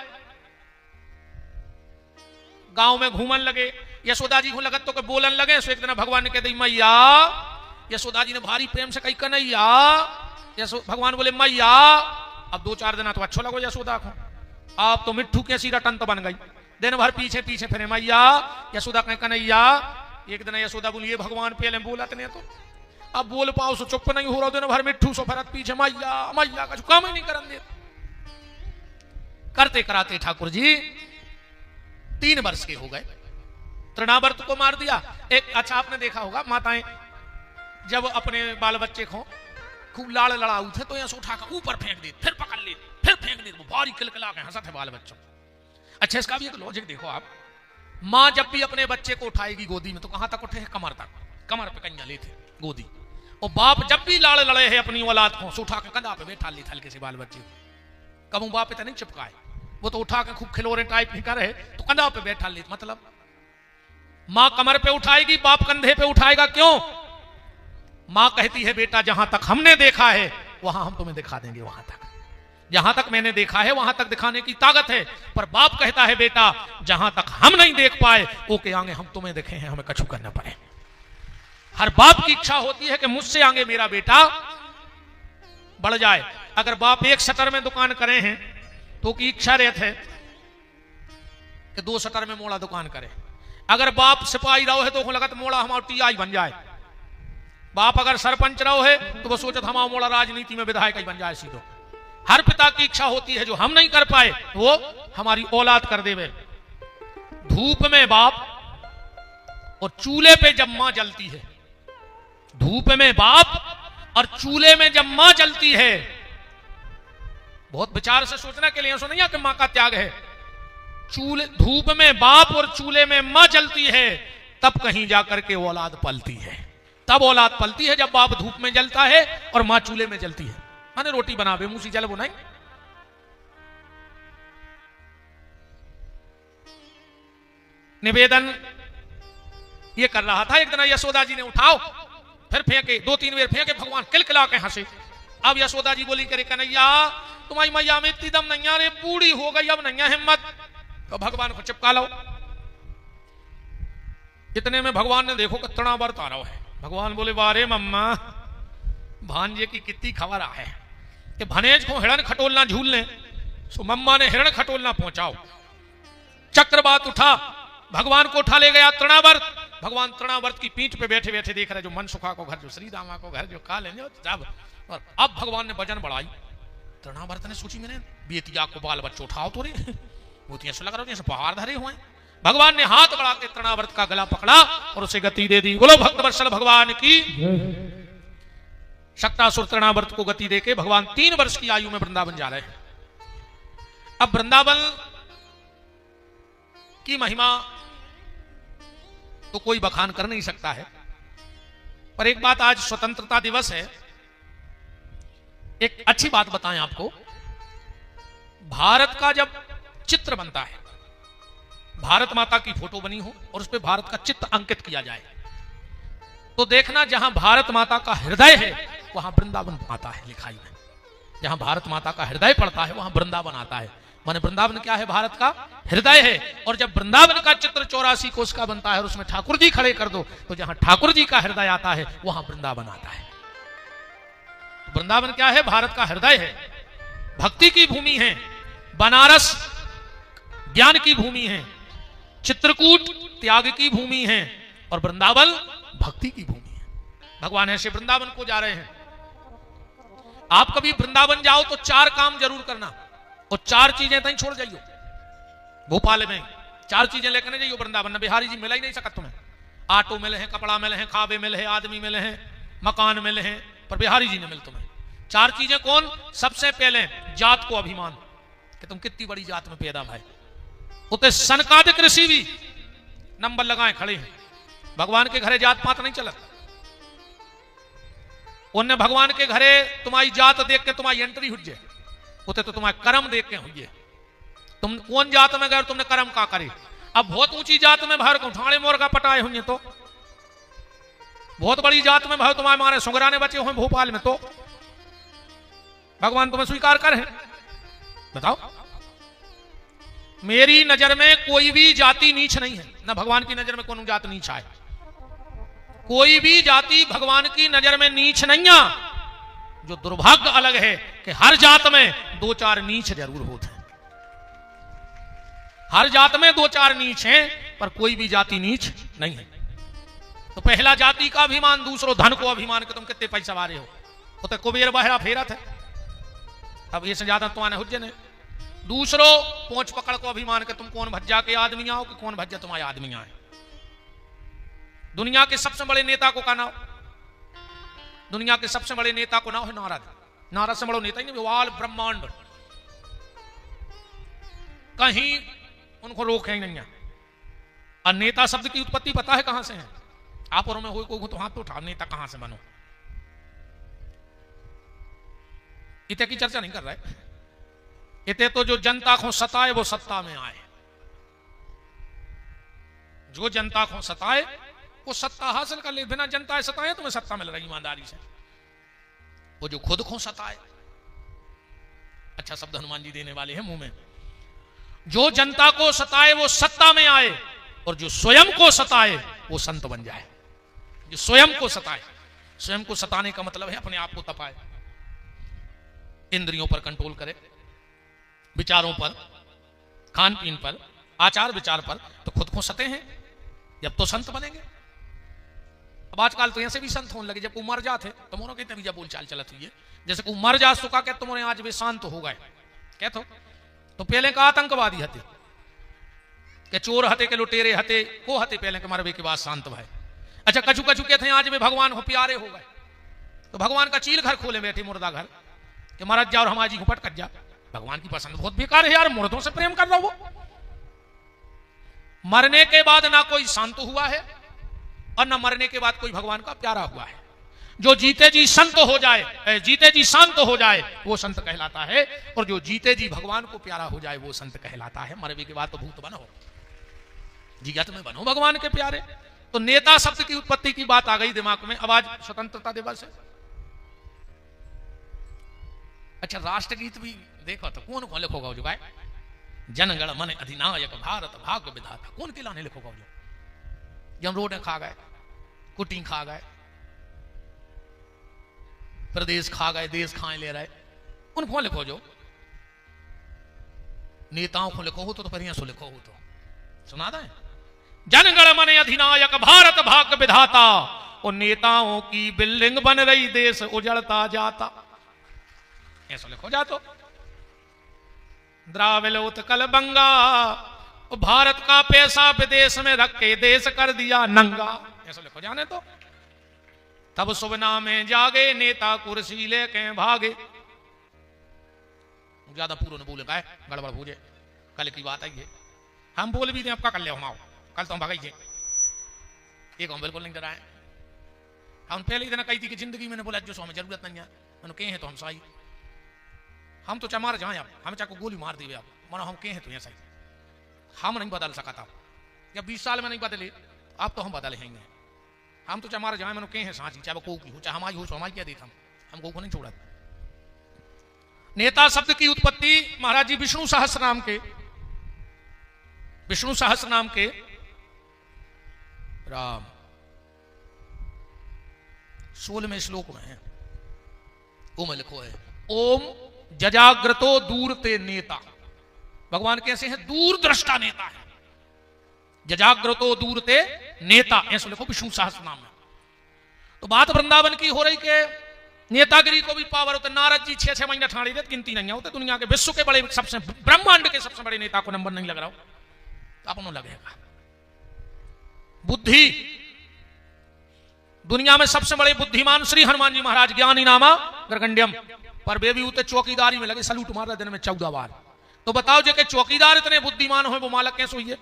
गांव में घूमन लगे। यशोदा जी को लगत तो के बोलन लगे। सो एक दिन भगवान ने कह दी मैया, यशोदा जी ने भारी प्रेम से कही कन्हैया। भगवान बोले मैया। अब 2-4 दिन तो अच्छा लगो यशोदा को, आप तो मिट्ठू के सी रटन तो बन गई। दिन भर पीछे पीछे फिरे मैया। यशोदा कहे कन्हैया। एक दिन यशोदा बोली ये भगवान पहले बोलत नहीं तो अब बोल पाओ सो चुप नहीं हो रहा। दिन भर मिट्ठू सो फरत पीछे मैया मैया का काम ही नहीं करन दे। करते कराते ठाकुर जी 3 वर्ष के हो गए। तृणावर्त को मार दिया। एक अच्छा आपने देखा होगा माताएं जब अपने बाल बच्चे को खूब लाड़ लड़ाऊ थे तो यहाँ उठा कर ऊपर फेंक दी, फिर पकड़ ली, फिर फेंक दी। वो भारी किलकिला के हंसत है बाल बच्चों। अच्छा इसका भी एक लॉजिक देखो आप। माँ जब भी अपने बच्चे को उठाएगी गोदी में तो कहां तक उठे है? कमर तक। कमर पे कन्या लेते गोदी। और बाप जब भी लाड़ लड़े है अपनी औलाद को उठा के कंधा पे बैठा ली हल्के से बाल बच्चे को। कबू बाप इतना नहीं चिपकाए, वो तो उठा के खूब खिलौरे टाइप नहीं करे तो कंधा पे बैठा ली। मतलब माँ कमर पे उठाएगी, बाप कंधे पे उठाएगा। क्यों? माँ कहती है बेटा जहां तक हमने देखा है वहां हम तुम्हें दिखा देंगे, वहां तक जहां तक मैंने देखा है वहां तक दिखाने की ताकत है। पर बाप कहता है बेटा जहां तक हम नहीं देख पाए वो के आगे हम तुम्हें देखे हैं, हमें कछु करना पड़े। हर बाप की इच्छा होती है कि मुझसे आगे मेरा बेटा बढ़ जाए। अगर बाप एक शटर में दुकान करे हैं तो की इच्छा रहती है कि 2 शटर में मोड़ा दुकान करे। अगर बाप सिपाही रहो है तो लगत मोड़ा हमारा टीआई बन जाए। बाप अगर सरपंच रहो है तो वो सोचत हमारा मोड़ा राजनीति में विधायक ही बन जाए सीधो। हर पिता की इच्छा होती है जो हम नहीं कर पाए वो हमारी औलाद कर देवे। धूप में बाप और चूल्हे पे जब मां जलती है, धूप में बाप और चूल्हे में जब मां जलती है, बहुत विचार से सोचना के लिए सुनिए कि मां का त्याग है। चूल्हे धूप में बाप और चूल्हे में मां जलती है तब कहीं जाकर के औलाद पलती है। तब औलाद पलती है जब बाप धूप में जलता है और मां चूल्हे में जलती है। माने रोटी बनावे मुंह से जल बनाई। निवेदन ये कर रहा था। एक दिन यशोदा जी ने उठाओ फिर फेंके, 2-3 बार फेंके, भगवान किलकिला के हंसे। अब यशोदा जी बोली करे कन्हैया तुम्हारी मैया में इतनी दम नहीं, रे बूढ़ी हो गई अब नहीं हिम्मत, तो भगवान को चिपका लो। इतने में भगवान ने देखो कितना व्रत आ रहा है। भगवान बोले वारे मम्मा भांजे की कितनी खबर है कि भनेज को हिरण खटोलना झूल ले। सो मम्मा ने हिरण खटोलना पहुंचाओ। चक्रवात उठा, भगवान को उठा ले गया तृणावर्त। भगवान तृणावर्त की पीठ पे बैठे बैठे देख रहे जो मनसुखा को घर, जो श्री रामा को घर, जो काले जब। और अब भगवान ने वजन बढ़ाई। तृणावर्त ने सोची मैंने बेतिया को बाल बच्चे उठाओ तो रे, वो तो ऐसा लग रहा है जैसे पहाड़ धरे हुए। भगवान ने हाथ बढ़ा के तृणावर्त का गला पकड़ा और उसे गति दे दी। बोलो भक्त वत्सल भगवान की। शक्तासुर तृणावर्त को गति देके भगवान 3 वर्ष की आयु में वृंदावन जा रहे हैं। अब वृंदावन की महिमा तो कोई बखान कर नहीं सकता है। पर एक बात, आज स्वतंत्रता दिवस है, एक अच्छी बात बताएं आपको। भारत का जब चित्र बनता है, भारत माता की फोटो बनी हो और उस पर भारत का चित्र अंकित किया जाए, तो देखना जहां भारत माता का हृदय है वहां वृंदावन आता है लिखाई में। जहां भारत माता का हृदय पड़ता है वहां वृंदावन आता है। माने वृंदावन क्या है? भारत का हृदय है। और जब वृंदावन का चित्र 84 कोस का बनता है और उसमें ठाकुर जी खड़े कर दो तो जहां ठाकुर जी का हृदय आता है वहां वृंदावन आता है। वृंदावन क्या है? भारत का हृदय है, भक्ति की भूमि है। बनारस ज्ञान की भूमि है, चित्रकूट त्याग की भूमि है और वृंदावन भक्ति की भूमि है। भगवान ऐसे वृंदावन को जा रहे हैं। आप कभी वृंदावन जाओ तो 4 काम जरूर करना और 4 चीजें तहीं छोड़ जाइयो। भोपाल में 4 चीजें लेकर जाइयो वृंदावन में। बिहारी जी मिला ही नहीं सकत तुम्हें। ऑटो मिले हैं, कपड़ा मिले हैं, खाबे मिले हैं, आदमी मिले हैं, मकान मिले हैं, पर बिहारी जी ने मिल तुम्हें। 4 चीजें कौन? सबसे पहले जात को अभिमान कि तुम कितनी बड़ी जात में पैदा भाई। उते सनकादिक ऋषि भी नंबर लगाए खड़े हैं। भगवान के घरे जात पात नहीं चलत। उनने भगवान के घरे तुम्हारी जात देख के तुम्हारी एंट्री हुई, उते तो तुम्हारे कर्म देख के हुई। तुम कौन जात में गए, तुमने कर्म का करे। अब बहुत ऊंची जात में भर को ठाणे मोर का पटाए हुए, तो बहुत बड़ी जात में भाव तुम्हारे मारे सुगराने बचे हुए भोपाल में, तो भगवान तुम्हें स्वीकार कर है? बताओ। मेरी नजर में कोई भी जाति नीच नहीं है, ना भगवान की नजर में कोई जात नीच है। कोई भी जाति भगवान की नजर में नीच नहीं है। जो दुर्भाग्य अलग है कि हर जात में दो चार नीच जरूर होते हैं। हर जात में दो चार नीच हैं, पर कोई भी जाति नीच नहीं है। तो पहला जाति का अभिमान, दूसरो धन को अभिमान के तुम कितने पैसा वाले हो, वो तो कुबेर बहरा फेरा थे। अब ये से ज्यादा तुम्हारे हुज्जे ने। दूसरो पोंछ पकड़ को अभिमान के तुम कौन भज्जा के आदमी आओ कि कौन भज्जा तुम्हारे आदमी आए। दुनिया के सबसे बड़े नेता को का नाम, दुनिया के सबसे बड़े नेता को नाम है नारद। नारद से बड़ो नेता ही नहीं, विवाल ब्रह्मांड कहीं उनको रोक है नहीं है। और नेता शब्द की उत्पत्ति पता है कहां से है? आप और मैं हो तो हाथ तो उठा, नेता कहां से बनो। इतने की चर्चा नहीं कर रहे। इतने तो जो जनता को सताए वो सत्ता में आए। जो जनता को सताए वो सत्ता हासिल कर ले। बिना जनता सताए तुम्हें सत्ता मिल रही ईमानदारी से। वो जो खुद को सताए, अच्छा शब्द हनुमान जी देने वाले हैं मुंह में। जो जनता को सताए वो सत्ता में आए, और जो स्वयं को सताए वो संत बन जाए। जो स्वयं को सताए, स्वयं को सताने का मतलब है अपने आप को तपाए, इंद्रियों पर कंट्रोल करे, विचारों पर, खान पीन पर, आचार विचार पर। तो खुद को सते हैं, जब तो संत बनेंगे। अब आजकल तो ऐसे भी संत होने लगे, जब को मर जाते तो मोनो कहते जब बोल चाल चलत हुई है, जैसे को मर जा सुखा कहते तुमने आज वे शांत हो गए कहते। तो पहले का आतंकवादी हते के चोर हते के लुटेरे हते को हते पहले के मरवे के बाद शांत भाई। अच्छा कछु कछु कहते हैं आज वे भगवान हो प्यारे हो गए, तो भगवान का चील घर खोले बैठे मुर्दा घर कि महाराज जाओ हमारी जी को पट कट जा। भगवान की पसंद बहुत बेकार है यार, मुर्दों से प्रेम कर रहा वो। मरने के बाद ना कोई शांत हुआ है और ना मरने के बाद कोई भगवान का प्यारा हुआ है। जो जीते जी संत हो जाए, जीते जी शांत हो जाए वो संत कहलाता है, और जो जीते जी भगवान को प्यारा हो जाए वो संत कहलाता है। मरने के बाद तो भूत बनो, जिगत में बनो भगवान के प्यारे। तो नेता शब्द की उत्पत्ति की बात आ गई दिमाग में। अब आज स्वतंत्रता दिवस है। अच्छा राष्ट्रगीत भी देखो तो कौन कौन लिखोगा जो गाय, जनगण मन अधिनायक भारत भाग्य विधाता, कौन के लाने लिखोगा जो? जब रोड खा गए, कुटी खा गए, प्रदेश खा गए, देश खाए ले रहे, उन कौन लिखो जो? नेताओं को लिखो हो तो बढ़िया सो लिखो हो तो सुना दें। जनगण मन अधिनायक भारत भाग्य विधाता, और नेताओं की बिल्डिंग बन रही देश उजड़ता जाता, ऐसा लिखो जा। तो द्राविड़ उत्कल बंगा, भारत का पैसा विदेश में रख के देश कर दिया नंगा, ऐसा लिखो जाने। तो तब सुबना में जागे नेता कुर्सी लेके भागे। ज्यादा पूर्व ने बोले का गड़बड़ भूजे, कल की बात आई है। हम बोल भी दें आपका कर ले हम आओ, कल तो हम भगाइए एक हम बिल्कुल नहीं डराए। हम पहले ही दिन कही थी कि जिंदगी में बोला जो सो हमें जरूरत नहीं है, मैंने कहे हैं तो हम सही, हम तो चमार जाए आप, हमें चाको गोली मार दी आप, मानो हम कहे हैं तो ऐसा ही। हम नहीं बदल सका था, या 20 साल में नहीं बदले, अब तो हम बदले हैं। हम तो चमार जाए मैंने कहे हैं साची, चाहे वो की हो चाहे हमारी हो, हमारी क्या देखा हम को नहीं छोड़ा। नेता शब्द की उत्पत्ति महाराज जी विष्णु सहस्त्र नाम के, विष्णु सहस्त्र नाम के राम 16वें श्लोक में है, वो में लिखो है ओम जजाग्रतो दूरते नेता। भगवान कैसे हैं? दूर दृष्टा नेता है। जजाग्रतो दूरते नेता, ऐसा लिखो विष्णु सहस्त्र नाम में। तो बात वृंदावन की हो रही के नेतागिरी को भी पावर होता। नारद जी 6-6 महीने ठाड़ी देते, गिनती नहीं होते। दुनिया के विश्व के बड़े सबसे ब्रह्मांड के सबसे बड़े नेता को नंबर नहीं लग रहा हो तो अपनों लगेगा। बुद्धि, दुनिया में सबसे बड़े बुद्धिमान श्री हनुमान जी महाराज, ज्ञानी नामा गर्गंड्यम, पर वे भी उतने चौकीदारी में लगे, सलूट मार रहे दिन में 14 बार। तो बताओ जो कि चौकीदार इतने बुद्धिमान हो वो मालक कैसे हुई है?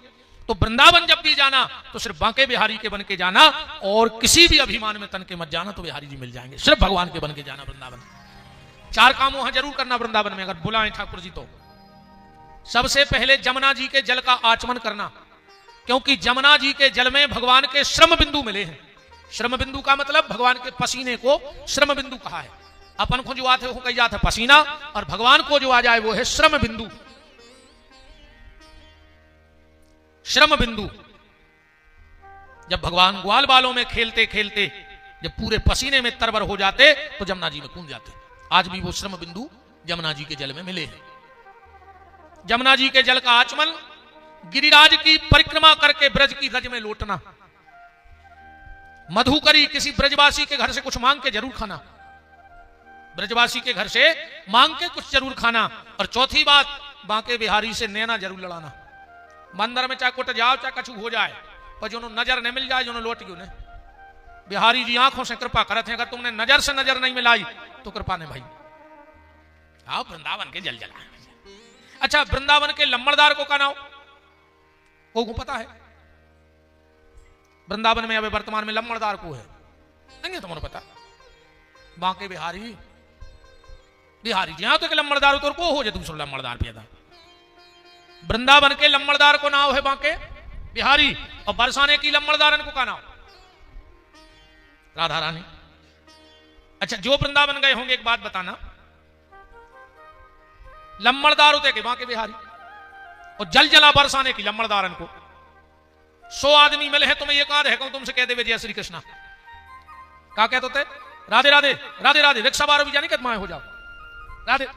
तो वृंदावन जब भी जाना तो सिर्फ बांके बिहारी के बन के जाना, और किसी भी अभिमान में तन के मत जाना, तो बिहारी जी मिल जाएंगे। सिर्फ भगवान के बन के जाना वृंदावन। 4 काम वहां जरूर करना वृंदावन में, अगर बुलाएं ठाकुर जी तो सबसे पहले जमुना जी के जल का आचमन करना, क्योंकि जमुना जी के जल में भगवान के श्रम बिंदु मिले हैं। श्रम बिंदु का मतलब भगवान के पसीने को श्रम बिंदु कहा है। अपन को जो आते हो कही जाता है पसीना, और भगवान को जो आ जाए वो है श्रम बिंदु। श्रम बिंदु जब भगवान ग्वाल बालों में खेलते खेलते जब पूरे पसीने में तरबर हो जाते तो जमुना जी में कूद जाते। आज भी वो श्रम बिंदु जमुना जी के जल में मिले हैं। जमुना जी के जल का आचमन, गिरिराज की परिक्रमा करके ब्रज की रज में लौटना, मधुकरी किसी ब्रजवासी के घर से कुछ मांग के जरूर खाना, ब्रजवासी के घर से मांग के कुछ जरूर खाना। और चौथी बात, बांके बिहारी से नैना जरूर लड़ाना। मंदिर में चाहे कुट जाओ चाहे कछु हो जाए, पर जो नजर नहीं मिल जाए, जो लौट गई उन्हें बिहारी जी आंखों से कृपा करते हैं। अगर तुमने नजर से नजर नहीं मिलाई तो कृपा ने भाई आओ वृंदावन के जल जला। अच्छा, वृंदावन के लम्बड़दार को कहना हो को पता है? वृंदावन में अभी वर्तमान में लम्बड़दार को है नहीं, तुम्हें पता? बांके बिहारी बिहारी जी हाँ, तो लम्बड़दार तो को हो जाए दूसरा लम्बड़दार पैदा। वृंदावन के लम्बड़दार को नाम है बांके बिहारी, और बरसाने की लम्बड़दारन को का नाम राधा रानी। अच्छा, जो वृंदावन गए होंगे एक बात बताना, लम्बड़दार होते के बांके बिहारी, और जल जला बरसाने की लम्बड़दारन को। 100 आदमी मिले हैं, तुम्हें ये कहा है तुमसे कह दे जय श्री कृष्णा, क्या कहते होते? राधे राधे राधे राधे। रिक्शा बार भी जानी कि माए हो जाओ राधे।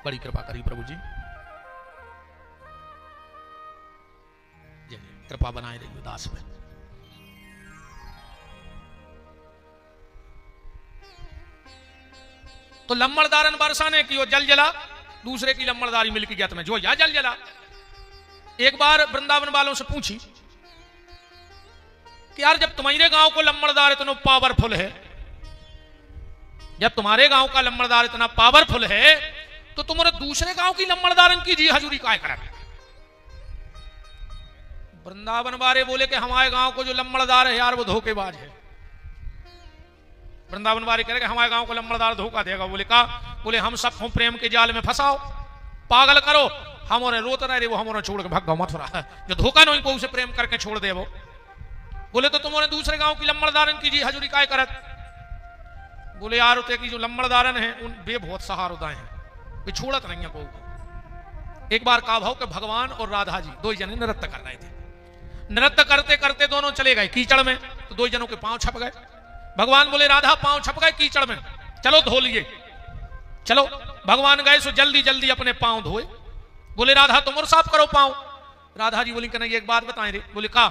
बड़ी कृपा करी प्रभु जी, कृपा बनाए रही उदास में। तो लम्बड़दारन बरसाने की, वो जल जला, दूसरे की लम्बड़दारी मिलकर गया तुम्हें जो या जल जला। एक बार वृंदावन वालों से पूछी कि यार जब तुम्हारे गांव को लम्बड़दार इतना पावरफुल है, जब तुम्हारे गांव का लम्बड़दार इतना पावरफुल है, तो तुम्हारे दूसरे गांव की लम्बड़दारन की जी हजूरी काय करा? वृंदावन वाले बोले कि हमारे गांव को जो लम्बड़दार है यार वो धोखेबाज है। वृंदावन वाले कह रहे हमारे गांव को लम्बड़दार धोखा देगा। बोले का? बोले हम सबको प्रेम के जाल में फंसाओ, पागल करो, हमारे रोत रहे वो हमारे छोड़ के भाग गो मत रहा, जो धोखा नहीं को उसे प्रेम करके छोड़ दे वो। बोले तो तुम्हारे दूसरे गांव की लम्बड़दारन की जी हजूरी काय करत? बोले यार उते की जो लम्बड़दारन है उन बे बहुत सहारोदाय हैं, वे छोड़त नहीं है को। एक बार का भाव के भगवान और राधा जी दो जने नृत्य कर रहे थे। नृत्य करते करते दोनों चले गए कीचड़ में, तो दो जनों के पांव छप गए। भगवान बोले राधा पांव छप गए कीचड़ में, चलो धो लिए। चलो भगवान गए सो जल्दी जल्दी अपने पांव धोए। बोले राधा तुम और साफ करो पांव। राधा जी बोली कि नहीं एक बात बताएं रे। बोले का?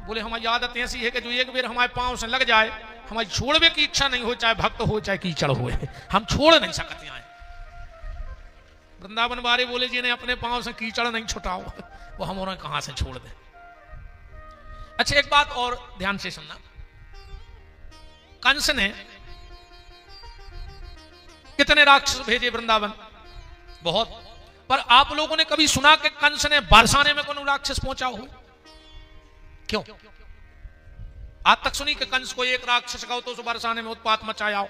बोले हमारी आदत ऐसी है कि जो एक बार हमारे पांव से लग जाए हमारी छोड़ने की इच्छा नहीं हो, चाहे भक्त हो चाहे कीचड़ हो, हम छोड़ नहीं सकते हैं। वृंदावन वाले बोले जी ने अपने पांव से कीचड़ नहीं छुटाओ, वो हम उन्हें कहां से छोड़ दे। अच्छा एक बात और ध्यान से सुनना, कंस ने कितने राक्षस भेजे वृंदावन? बहुत। पर आप लोगों ने कभी सुना कि कंस ने बरसाने में कोई राक्षस पहुंचा हो? क्यों? आज तक सुनी कि कंस को एक राक्षस का तो बरसाने में उत्पात मचाया हो?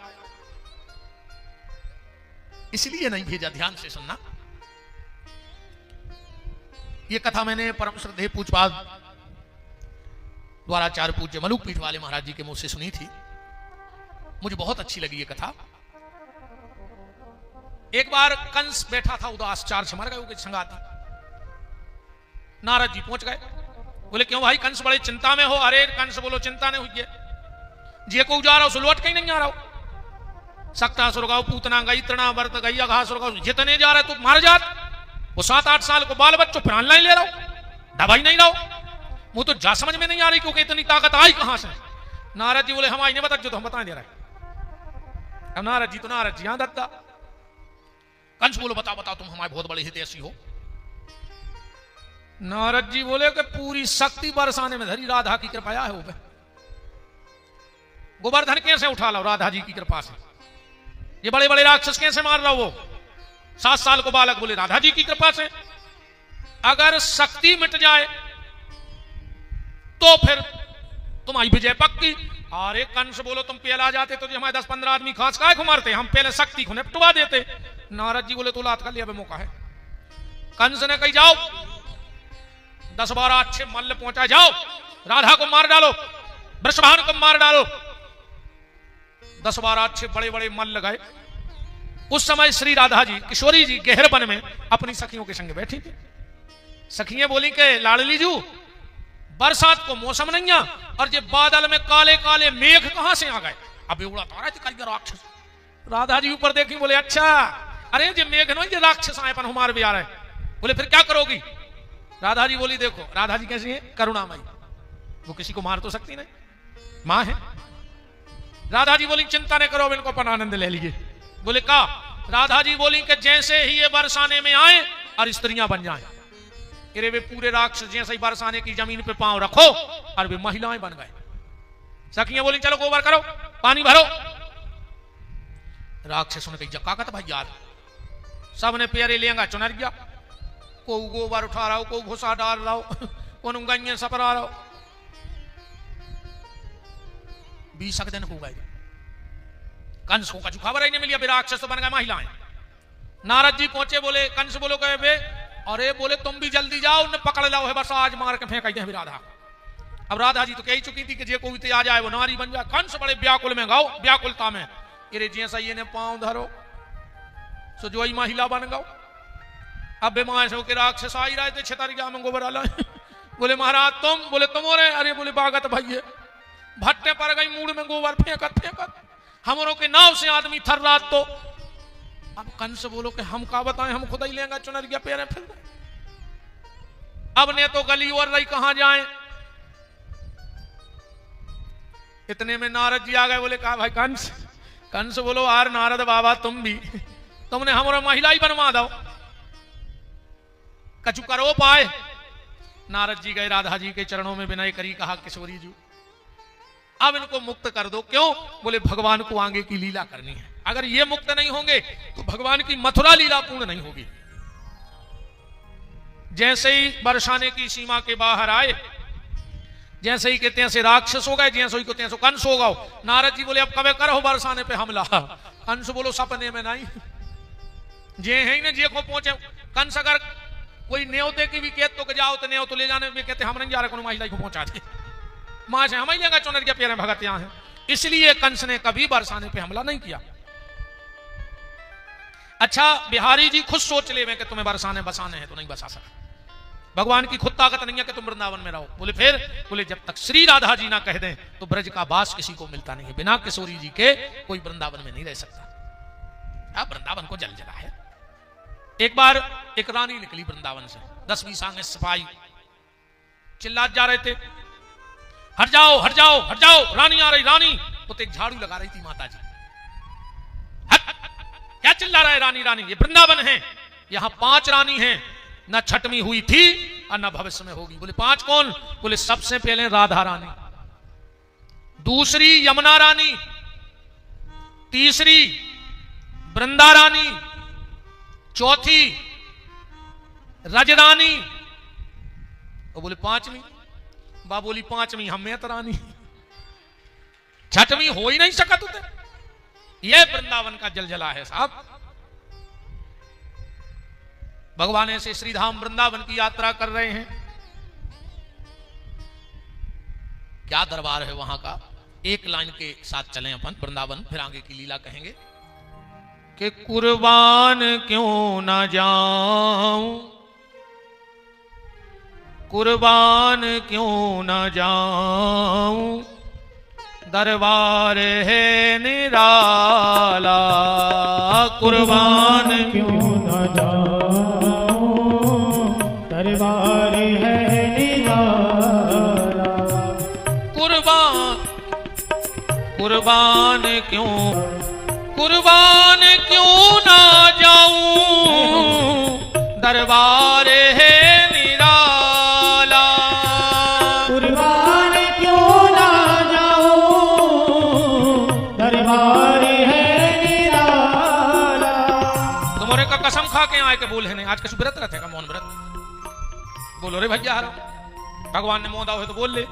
इसलिए नहीं भेजा। ध्यान से सुनना, यह कथा मैंने परम श्रद्धेय पूज्यपाद द्वाराचार्य पूज्य मलुक पीठ वाले महाराज जी के मुंह से सुनी थी। मुझे बहुत अच्छी लगी ये कथा। एक बार कंस बैठा था उदास, 4 मर गए संगाती। नारद जी पहुंच गए। बोले क्यों भाई कंस बड़े चिंता में हो? अरे कंस बोलो चिंता नहीं हुई है, जे को जा रहा हो लौट के ही नहीं आ रहा हो। सक्ता सुरगाओ, पूतना गई, तृणा वर्त गई, अघा सुरगाओ, जितने जा रहे तो मार जात। वो 7-8 साल को बाल बच्चों प्राण नहीं ले रहा हो, दवाई नहीं रहा हो। वो तो जा समझ में नहीं आ रही क्योंकि इतनी ताकत आई कहां से? नारद जी बोले हम आई नहीं बता, जो तो हम बता दे रहे। अब नारद जी तो नारद जी यहां दत्ता। कंस बोलो बताओ बताओ तुम हमारे बहुत बड़े हितैषी हो। नारद जी बोले कि पूरी शक्ति बरसाने में धरी राधा की कृपा है। वो गोवर्धन कैसे उठा लो? राधा जी की कृपा से। ये बड़े बड़े राक्षस कैसे मार रहा वो? 7 साल को बालक। बोले राधा जी की कृपा से। अगर शक्ति मिट जाए तो फिर तुम्हारी विजय पक्की। अरे कंस बोलो तुम पहले आ जाते तो हमारे 10-15 आदमी खास काय को मारते, हम पहले शक्ति को निपटवा देते। नारद जी बोले तो लात कर लिया, मौका है। कंस ने कही जाओ 10-12 अच्छे मल्ल पहुंचा, जाओ राधा को मार डालो, वृषभानु को मार डालो। 10-12 अच्छे बड़े बड़े मल्ल गए। उस समय श्री राधा जी किशोरी जी गहर वन में अपनी सखियों के संग बैठी थी। सखियां बोली के लाडली जू बरसात को मौसम नहीं है और ये बादल में काले काले मेघ कहां से आ गए। अभी उड़ा तारा थी कई राक्षस। राधा जी ऊपर देखी, बोले अच्छा अरे ये मेघ नहीं, ये राक्षस आए पर हमारे भी आ रहे। बोले फिर क्या करोगी? राधा जी बोली देखो, राधा जी कैसी है? करुणामयी, वो किसी को मार तो सकती नहीं, मां है। राधा जी बोली चिंता नहीं करो, इनको अपन आनंद ले लीजिए। बोले का? राधा जी बोली कि जैसे ही ये बरसाने में आए और स्त्रियां बन जाएं, कि वे पूरे राक्षस जैसे ही बरसाने की जमीन पे पांव रखो और वे महिलाएं बन गए। सखियां बोली चलो गोबर करो, पानी भरो। राक्षसों ने कही जक्काकत भाई यार, सबने प्यारे लेंगा चुनर गया, को गोबर उठा रहा हो, को भूसा डाल रहा हो, को गंगे सपरा रहा हो। 20 दिन हो गए, कंस को कछु खबर ही नहीं मिली, अभी राक्षस बन गए महिलाएं। नारद जी पहुंचे, बोले कंस बोलो कहे बे, अरे बोले तुम भी जल्दी जाओ, उन्हें पकड़ लाओ है, बस आज मार के फेंक दे राधा। अब राधा जी तो कही चुकी थी कि जे कोई आ जाए वो नारी बन जाए। कंस बड़े व्याकुल में गाओ, व्याकुलता में, अरे जैसा ये ने पांव धरो सो जो ही महिला बन गओ। अब बेमाश हो के राक्षस आ ही रहे थे, छतरिया में गोबर डाला। बोले महाराज तुम? बोले तुम हो रहे? अरे बोले बागत भैया भट्टे पर गई, मूड में गोबर फेंकत फेंकत हमरों के नाव से आदमी थर रात। तो अब कंस बोलो कि हम का बताएं, हम खुद ही लेंगे चुनरिया पैरे फिर। अब ने तो गली और रही, कहां जाएं? इतने में नारद जी आ गए। बोले कहा भाई कंस? कंस बोलो आर नारद बाबा तुम भी, तुमने हमारा महिला ही बनवा दो, कछु करो पाए। नारद जी गए राधा जी के चरणों में विनय करी, कहा किशोरी जी अब इनको मुक्त कर दो। क्यों? बोले भगवान को आगे की लीला करनी है, अगर ये मुक्त नहीं होंगे तो भगवान की मथुरा लीला पूर्ण नहीं होगी। जैसे ही बरसाने की सीमा के बाहर आए, जैसे ही कहते हैं से राक्षस हो गए, जैसे ही कहते हैं सो कंस हो गए। नारद जी बोले अब कब करो बरसाने पे हमला। कंस बोलो सपने में नहीं, जे है ना जे को पहुंचे। कंस अगर कोई न्योते की भी कहते तो जाओ तो न्योते ले जाने में कहते हम नहीं जा रहे, महिला को पहुंचा दे, मां से हम ही लेंगे चुनर के पैर में भगत यहां है। इसलिए कंस ने कभी बरसाने पे हमला नहीं किया। अच्छा बिहारी जी खुद सोच ले कि तुम्हें बरसाने बसाने हैं तो नहीं बसा सकते, भगवान की खुद ताकत नहीं है कि तुम वृंदावन में रहो। बोले फिर? बोले जब तक श्री राधा जी ना कह दें तो ब्रज का वास किसी को मिलता नहीं है, बिना किशोरी जी के कोई वृंदावन में नहीं रह सकता। अब वृंदावन को जल जला है। एक बार एक रानी निकली वृंदावन से, 10-20 आगे सिपाही चिल्ला जा रहे थे, हट जाओ हट जाओ हट जाओ, रानी आ रही रानी। तो एक झाड़ू लगा रही थी माता जी, हट क्या चिल्ला रहा है रानी रानी, ये वृंदावन है, यहां 5 रानी हैं, न छठवीं हुई थी और न भविष्य में होगी। बोले 5 कौन? बोले सबसे पहले राधा रानी, दूसरी यमुना रानी, तीसरी वृंदा रानी, चौथी रजरानी, तो बोले 5वीं। बा बोली 5वीं हम में रानी, 6वीं हो ही नहीं सकत उते। यह वृंदावन का जलजला है साहब। भगवान ऐसे श्रीधाम वृंदावन की यात्रा कर रहे हैं, क्या दरबार है वहां का। एक लाइन के साथ चलें अपन वृंदावन, फिर आगे की लीला कहेंगे। कि कुर्बान क्यों ना जाऊं, कुर्बान क्यों ना जाऊं, दरबार है निराला, कुर्बान क्यों न जाऊं, दरबार है निराला। कुर्बान कुर्बान क्यों, कुर्बान क्यों ना जाऊं, दरबार है निराला, कुर्बान क्यों ना जाऊं, दरबार है निराला। तुम्हारे का कसम खा के आए के बोल है नहीं, आज का व्रत रखेगा मौन व्रत। बोलो रे भैया, भगवान ने मोदा हो तो बोल ले।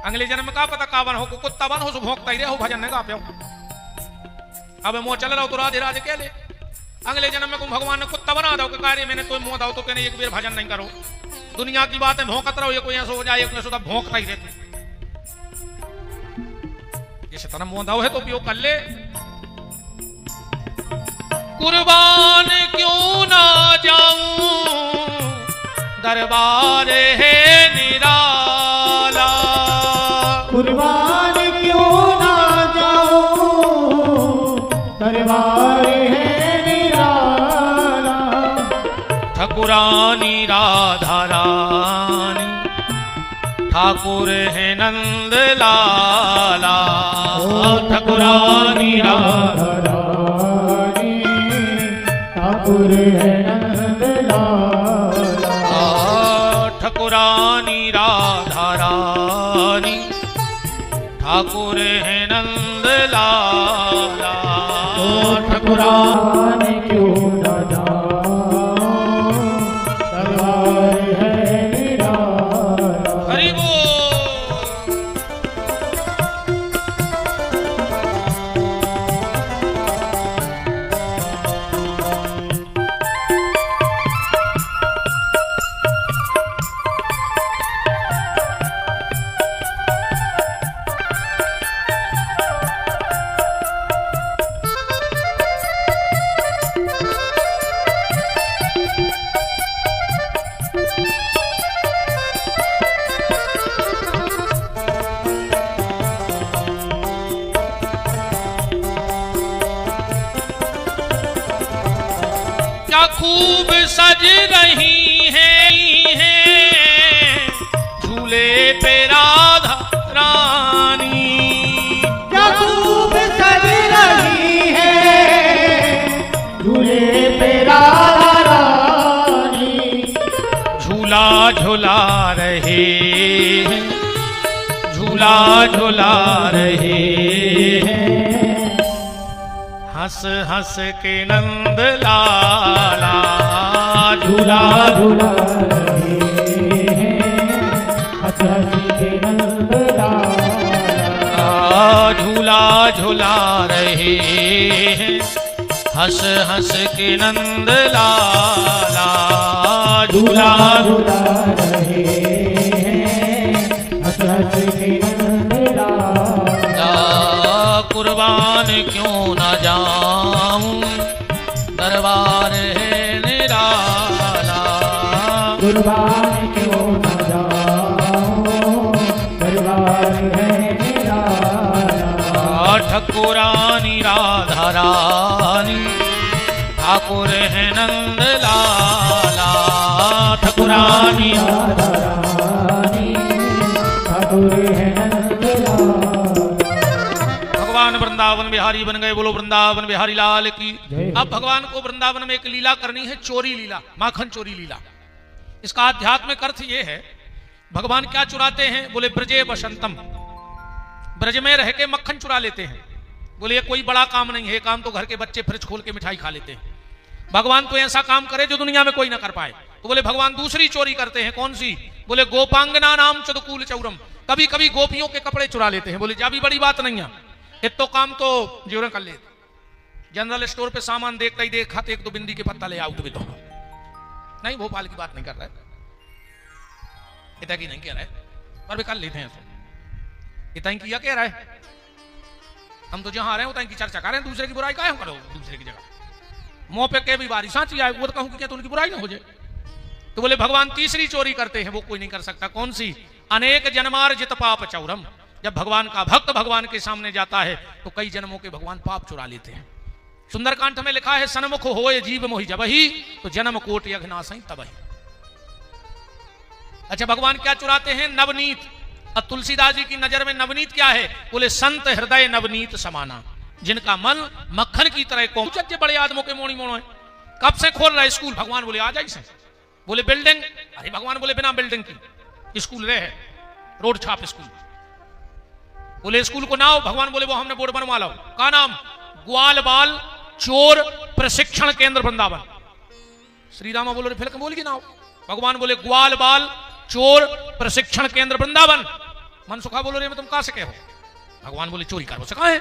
अगले जन्म का पता कावन हो, कुत्ता बन हो सो भोंकता ही रहे हो, भजन ने गा पे अब मोह चल रहा तो राधे राधे कह ले। अगले जन्म में को भगवान ने कुत्ता बना दो कार्य मैंने तो मुंह दाओ तो कहने एक बार भजन नहीं करो। दुनिया की बात है भौंकत रहो, ये कोई ऐसा हो जाए एक ऐसा भौंकता ही रहते। जैसे तरह मुंह दाओ है तो उपयोग कर ले। कुर्बान क्यों ना जाऊं दरबार है निराला, कुर्बान क्यों ना जाऊं दरबार है निराला। ठकुरानी राधा रानी ठाकुर है नंद लाला, ठकुरानी राधा रानी ठाकुर है नंद लाला। ठकुरानी राधा रानी ठाकुर है नंद लाला। ठकुरान क्यों न जाऊं दरबार है निराला। हरि बोल। खूब सज रही है झूले पे राधा रानी, क्या खूब सज रही है झूले पे राधा रानी। झूला झूला रहे हैं, झूला झूला रहे हैं हंस हंस के नंद लाला। झूला झूला रहे हैं हंस हंस के नंद लाला। झूला झूला रहे हैं हंस हंस के नंद लाला। झूला झूला रहे हैं हंस हंस के नंद लाला। कुर्बान क्यों न जाऊं दरबार है निराला, कुर्बान क्यों न जाऊं दरबार है निराला। ठकुरानी राधा रानी ठाकुर है नंद लाला। ठकुरानी राधा रानी ठाकुर है नंद लाला। भगवान वृंदावन बिहारी बन गए। बोलो वृंदावन बिहारी लाल की। अब भगवान को वृंदावन में एक लीला करनी है, चोरी लीला, माखन चोरी लीला। इसका आध्यात्मिक अर्थ यह है भगवान क्या चुराते हैं? बोले ब्रजे बसंतम, ब्रज में रह के मक्खन चुरा लेते हैं। बोले ये कोई बड़ा काम नहीं है, काम तो घर के बच्चे फ्रिज खोल के मिठाई खा लेते हैं। भगवान तो ऐसा काम करे जो दुनिया में कोई ना कर पाए। तो बोले भगवान दूसरी चोरी करते हैं। कौन सी? बोले गोपांगना नाम चदकूल चौरम, कभी कभी गोपियों के कपड़े चुरा लेते हैं। बोले जा भी बड़ी बात नहीं है, इतो काम तो जीवन कर लेते। जनरल स्टोर पे सामान देखता ही देख खाते एक दो बिंदी के पत्ता ले आओ तो भी तो नहीं, भोपाल की बात नहीं कर रहा है, इतना की नहीं कह रहा है, पर भी कर लेते हैं। इतना किया कह रहा है, हम तो जहां आ रहे हैं उतना की चर्चा कर रहे हैं। दूसरे की बुराई काहे करो? दूसरे की जगह मुंह पे के भी बारी सांची आए वो तो कहूं कि क्या तो उनकी बुराई ना हो जाए। तो बोले भगवान तीसरी चोरी करते हैं, वो कोई नहीं कर सकता। कौन सी? अनेक जन्मार्जित पाप चौरम। जब भगवान का भक्त भगवान के सामने जाता है तो कई जन्मों के भगवान पाप चुरा लेते हैं। सुंदरकांड में लिखा है सन्मुख होए जीव मोहि जबहि, तो जन्म कोटि अघनासहि तबहि। अच्छा, भगवान क्या चुराते हैं? नवनीत। और तुलसीदास जी की नजर में नवनीत क्या है? बोले संत हृदय नवनीत समाना, जिनका मन मक्खन की तरह को बड़े आदमों के मोड़ी मोड़ो है। कब से खोल रहा है स्कूल? भगवान बोले आ जाए से। बोले बिल्डिंग, अरे भगवान बोले बिना बिल्डिंग की स्कूल रहे, रोड छाप स्कूल। बोले स्कूल को नाम, भगवान बोले वो हमने बोर्ड बनवा लो। का नाम? ग्वाल बाल चोर प्रशिक्षण केंद्र वृंदावन। श्री रामा बोलो रे फिर बोल की नाम। भगवान बोले ग्वाल बाल चोर प्रशिक्षण केंद्र वृंदावन। मन सुखा बोलो रे मैं तुम कहां से कहो? भगवान बोले चोरी करो से कहा है?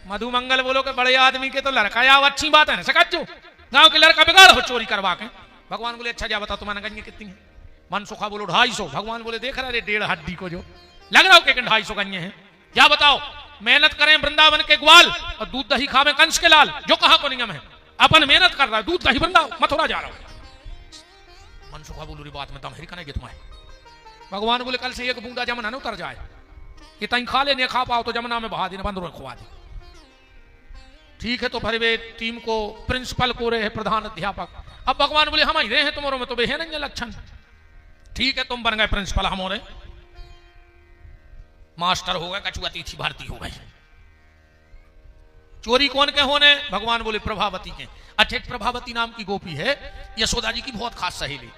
मधुमंगल बोलो कि बड़े आदमी के तो लड़का या अच्छी बात है ना सकच्चू, गांव के लड़का बिगाड़ हो चोरी करवा के। भगवान बोले अच्छा जा बताओ तुम्हारे गंजे कितनी है? मनसुखा बोलो 250। भगवान बोले देख रहा रे 1.5 हड्डी को जो लग रहा हो कि 250 गंजे हैं। क्या बताओ, मेहनत करें वृंदावन के ग्वाल और दूध दही खावे कंस के लाल, जो कहा को नियम है। अपन मेहनत कर रहा है, दूध दही वृंदावन मथुरा जा रहा हूं। मनसुखा बोलो री बात में तम हेरी करेंगे तुम्हारे। भगवान बोले कल से एक बूंदा जमुना न उतर जाए, ये तई खा ले नहीं खा पाओ तो जमुना में बहा देना, बंदरों खुआ दे। ठीक है, तो फिर वे टीम को प्रिंसिपल को रहे प्रधान अध्यापक। अब भगवान बोले हम ही रहे हैं तुम्हारों में तो बेहे नहीं लक्षण। ठीक है, तुम बन गए प्रिंसिपल, हम हो रहे मास्टर हो गए, कछुआ तीछी भर्ती हो गई। चोरी कौन के होने? भगवान बोले प्रभावती के। अच्छा, एक प्रभावती नाम की गोपी है, यशोदा जी की बहुत खास सहेली,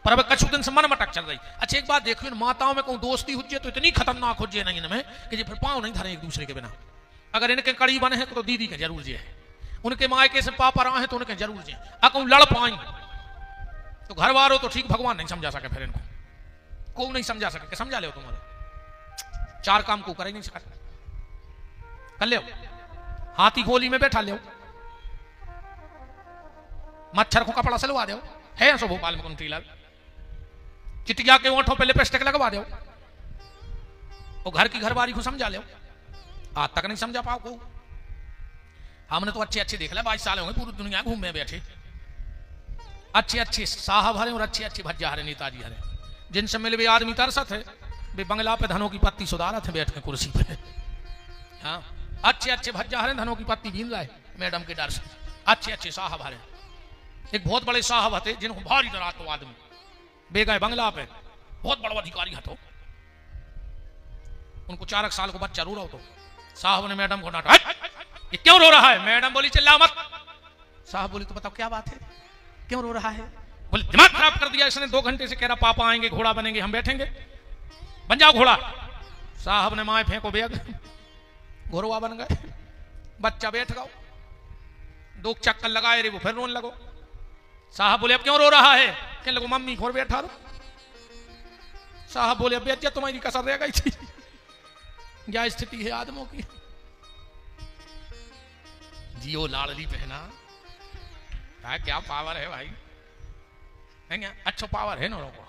पर अब कछु दिन से मन मटक चल रही। अच्छा एक बात देखिए, माताओं में कहूं दोस्ती हुज्जे तो इतनी खतरनाक हुज्जे नहीं इनमें कि फिर पांव नहीं धरे एक दूसरे के बिना। अगर इनके कड़ी बने हैं तो दीदी के जरूर जे है, उनके मायके से पापा रहा है तो उनके जरूर जे। अगर लड़ पाई तो घर वालों तो ठीक, भगवान नहीं समझा सके, फिर इनको को नहीं समझा सके। समझा ले तुम्हारे चार काम को कर नहीं सका, कर ले हाथी गोली में बैठा ले, मच्छर को कपड़ा सिलवा दो है सो भोपाल में कुंती लाल, चिटिया के ओंठों पे लिपस्टिक लगवा दो, और घर की घरवारी को समझा ले। आज तक नहीं समझा पाओ को। हमने तो अच्छे अच्छे देख लिया, 22 साल होंगे पूरी दुनिया घूमने बैठे, अच्छे अच्छे साहब हरे और अच्छे अच्छे भज्जा हरे नेताजी हरे, जिनसे मिले वे आदमी तरसत है, वे बंगला पे धनों की पत्ती सुधारत है बैठ के कुर्सी पे। हाँ, अच्छे अच्छे भज्जा हरे धनों की पत्ती बीन रहे मैडम के डर से, अच्छे अच्छे साहब हरे। एक बहुत बड़े साहब थे जिनको भारी डरा तो आदमी बे गए बंगला पे, बहुत बड़ा अधिकारी हतो, उनको 4 साल को बच्चा रो रहा हो तो साहब ने मैडम को डांटा, ये क्यों रो रहा है? मैडम बोली चिल्ला मत। साहब बोली तो बताओ क्या बात है, क्यों रो रहा है? बोले दिमाग खराब कर दिया इसने, 2 घंटे से कह रहा पापा आएंगे घोड़ा बनेंगे हम बैठेंगे, बन जाओ घोड़ा। साहब ने माए फेंको बैग, घोड़वा बन गए, बच्चा बैठ गया, 2 चक्कर लगाए रे वो फिर रोने लगो। साहब बोले अब क्यों रो रहा है? कहने लगो मम्मी घोड़ बैठा रो। साहब बोले अब बेज्जत तुम्हारी कसर रह गई थी, क्या स्थिति है आदमों की। जियो लाडली पहना, क्या पावर है भाई, अच्छा पावर है ना लोगों को।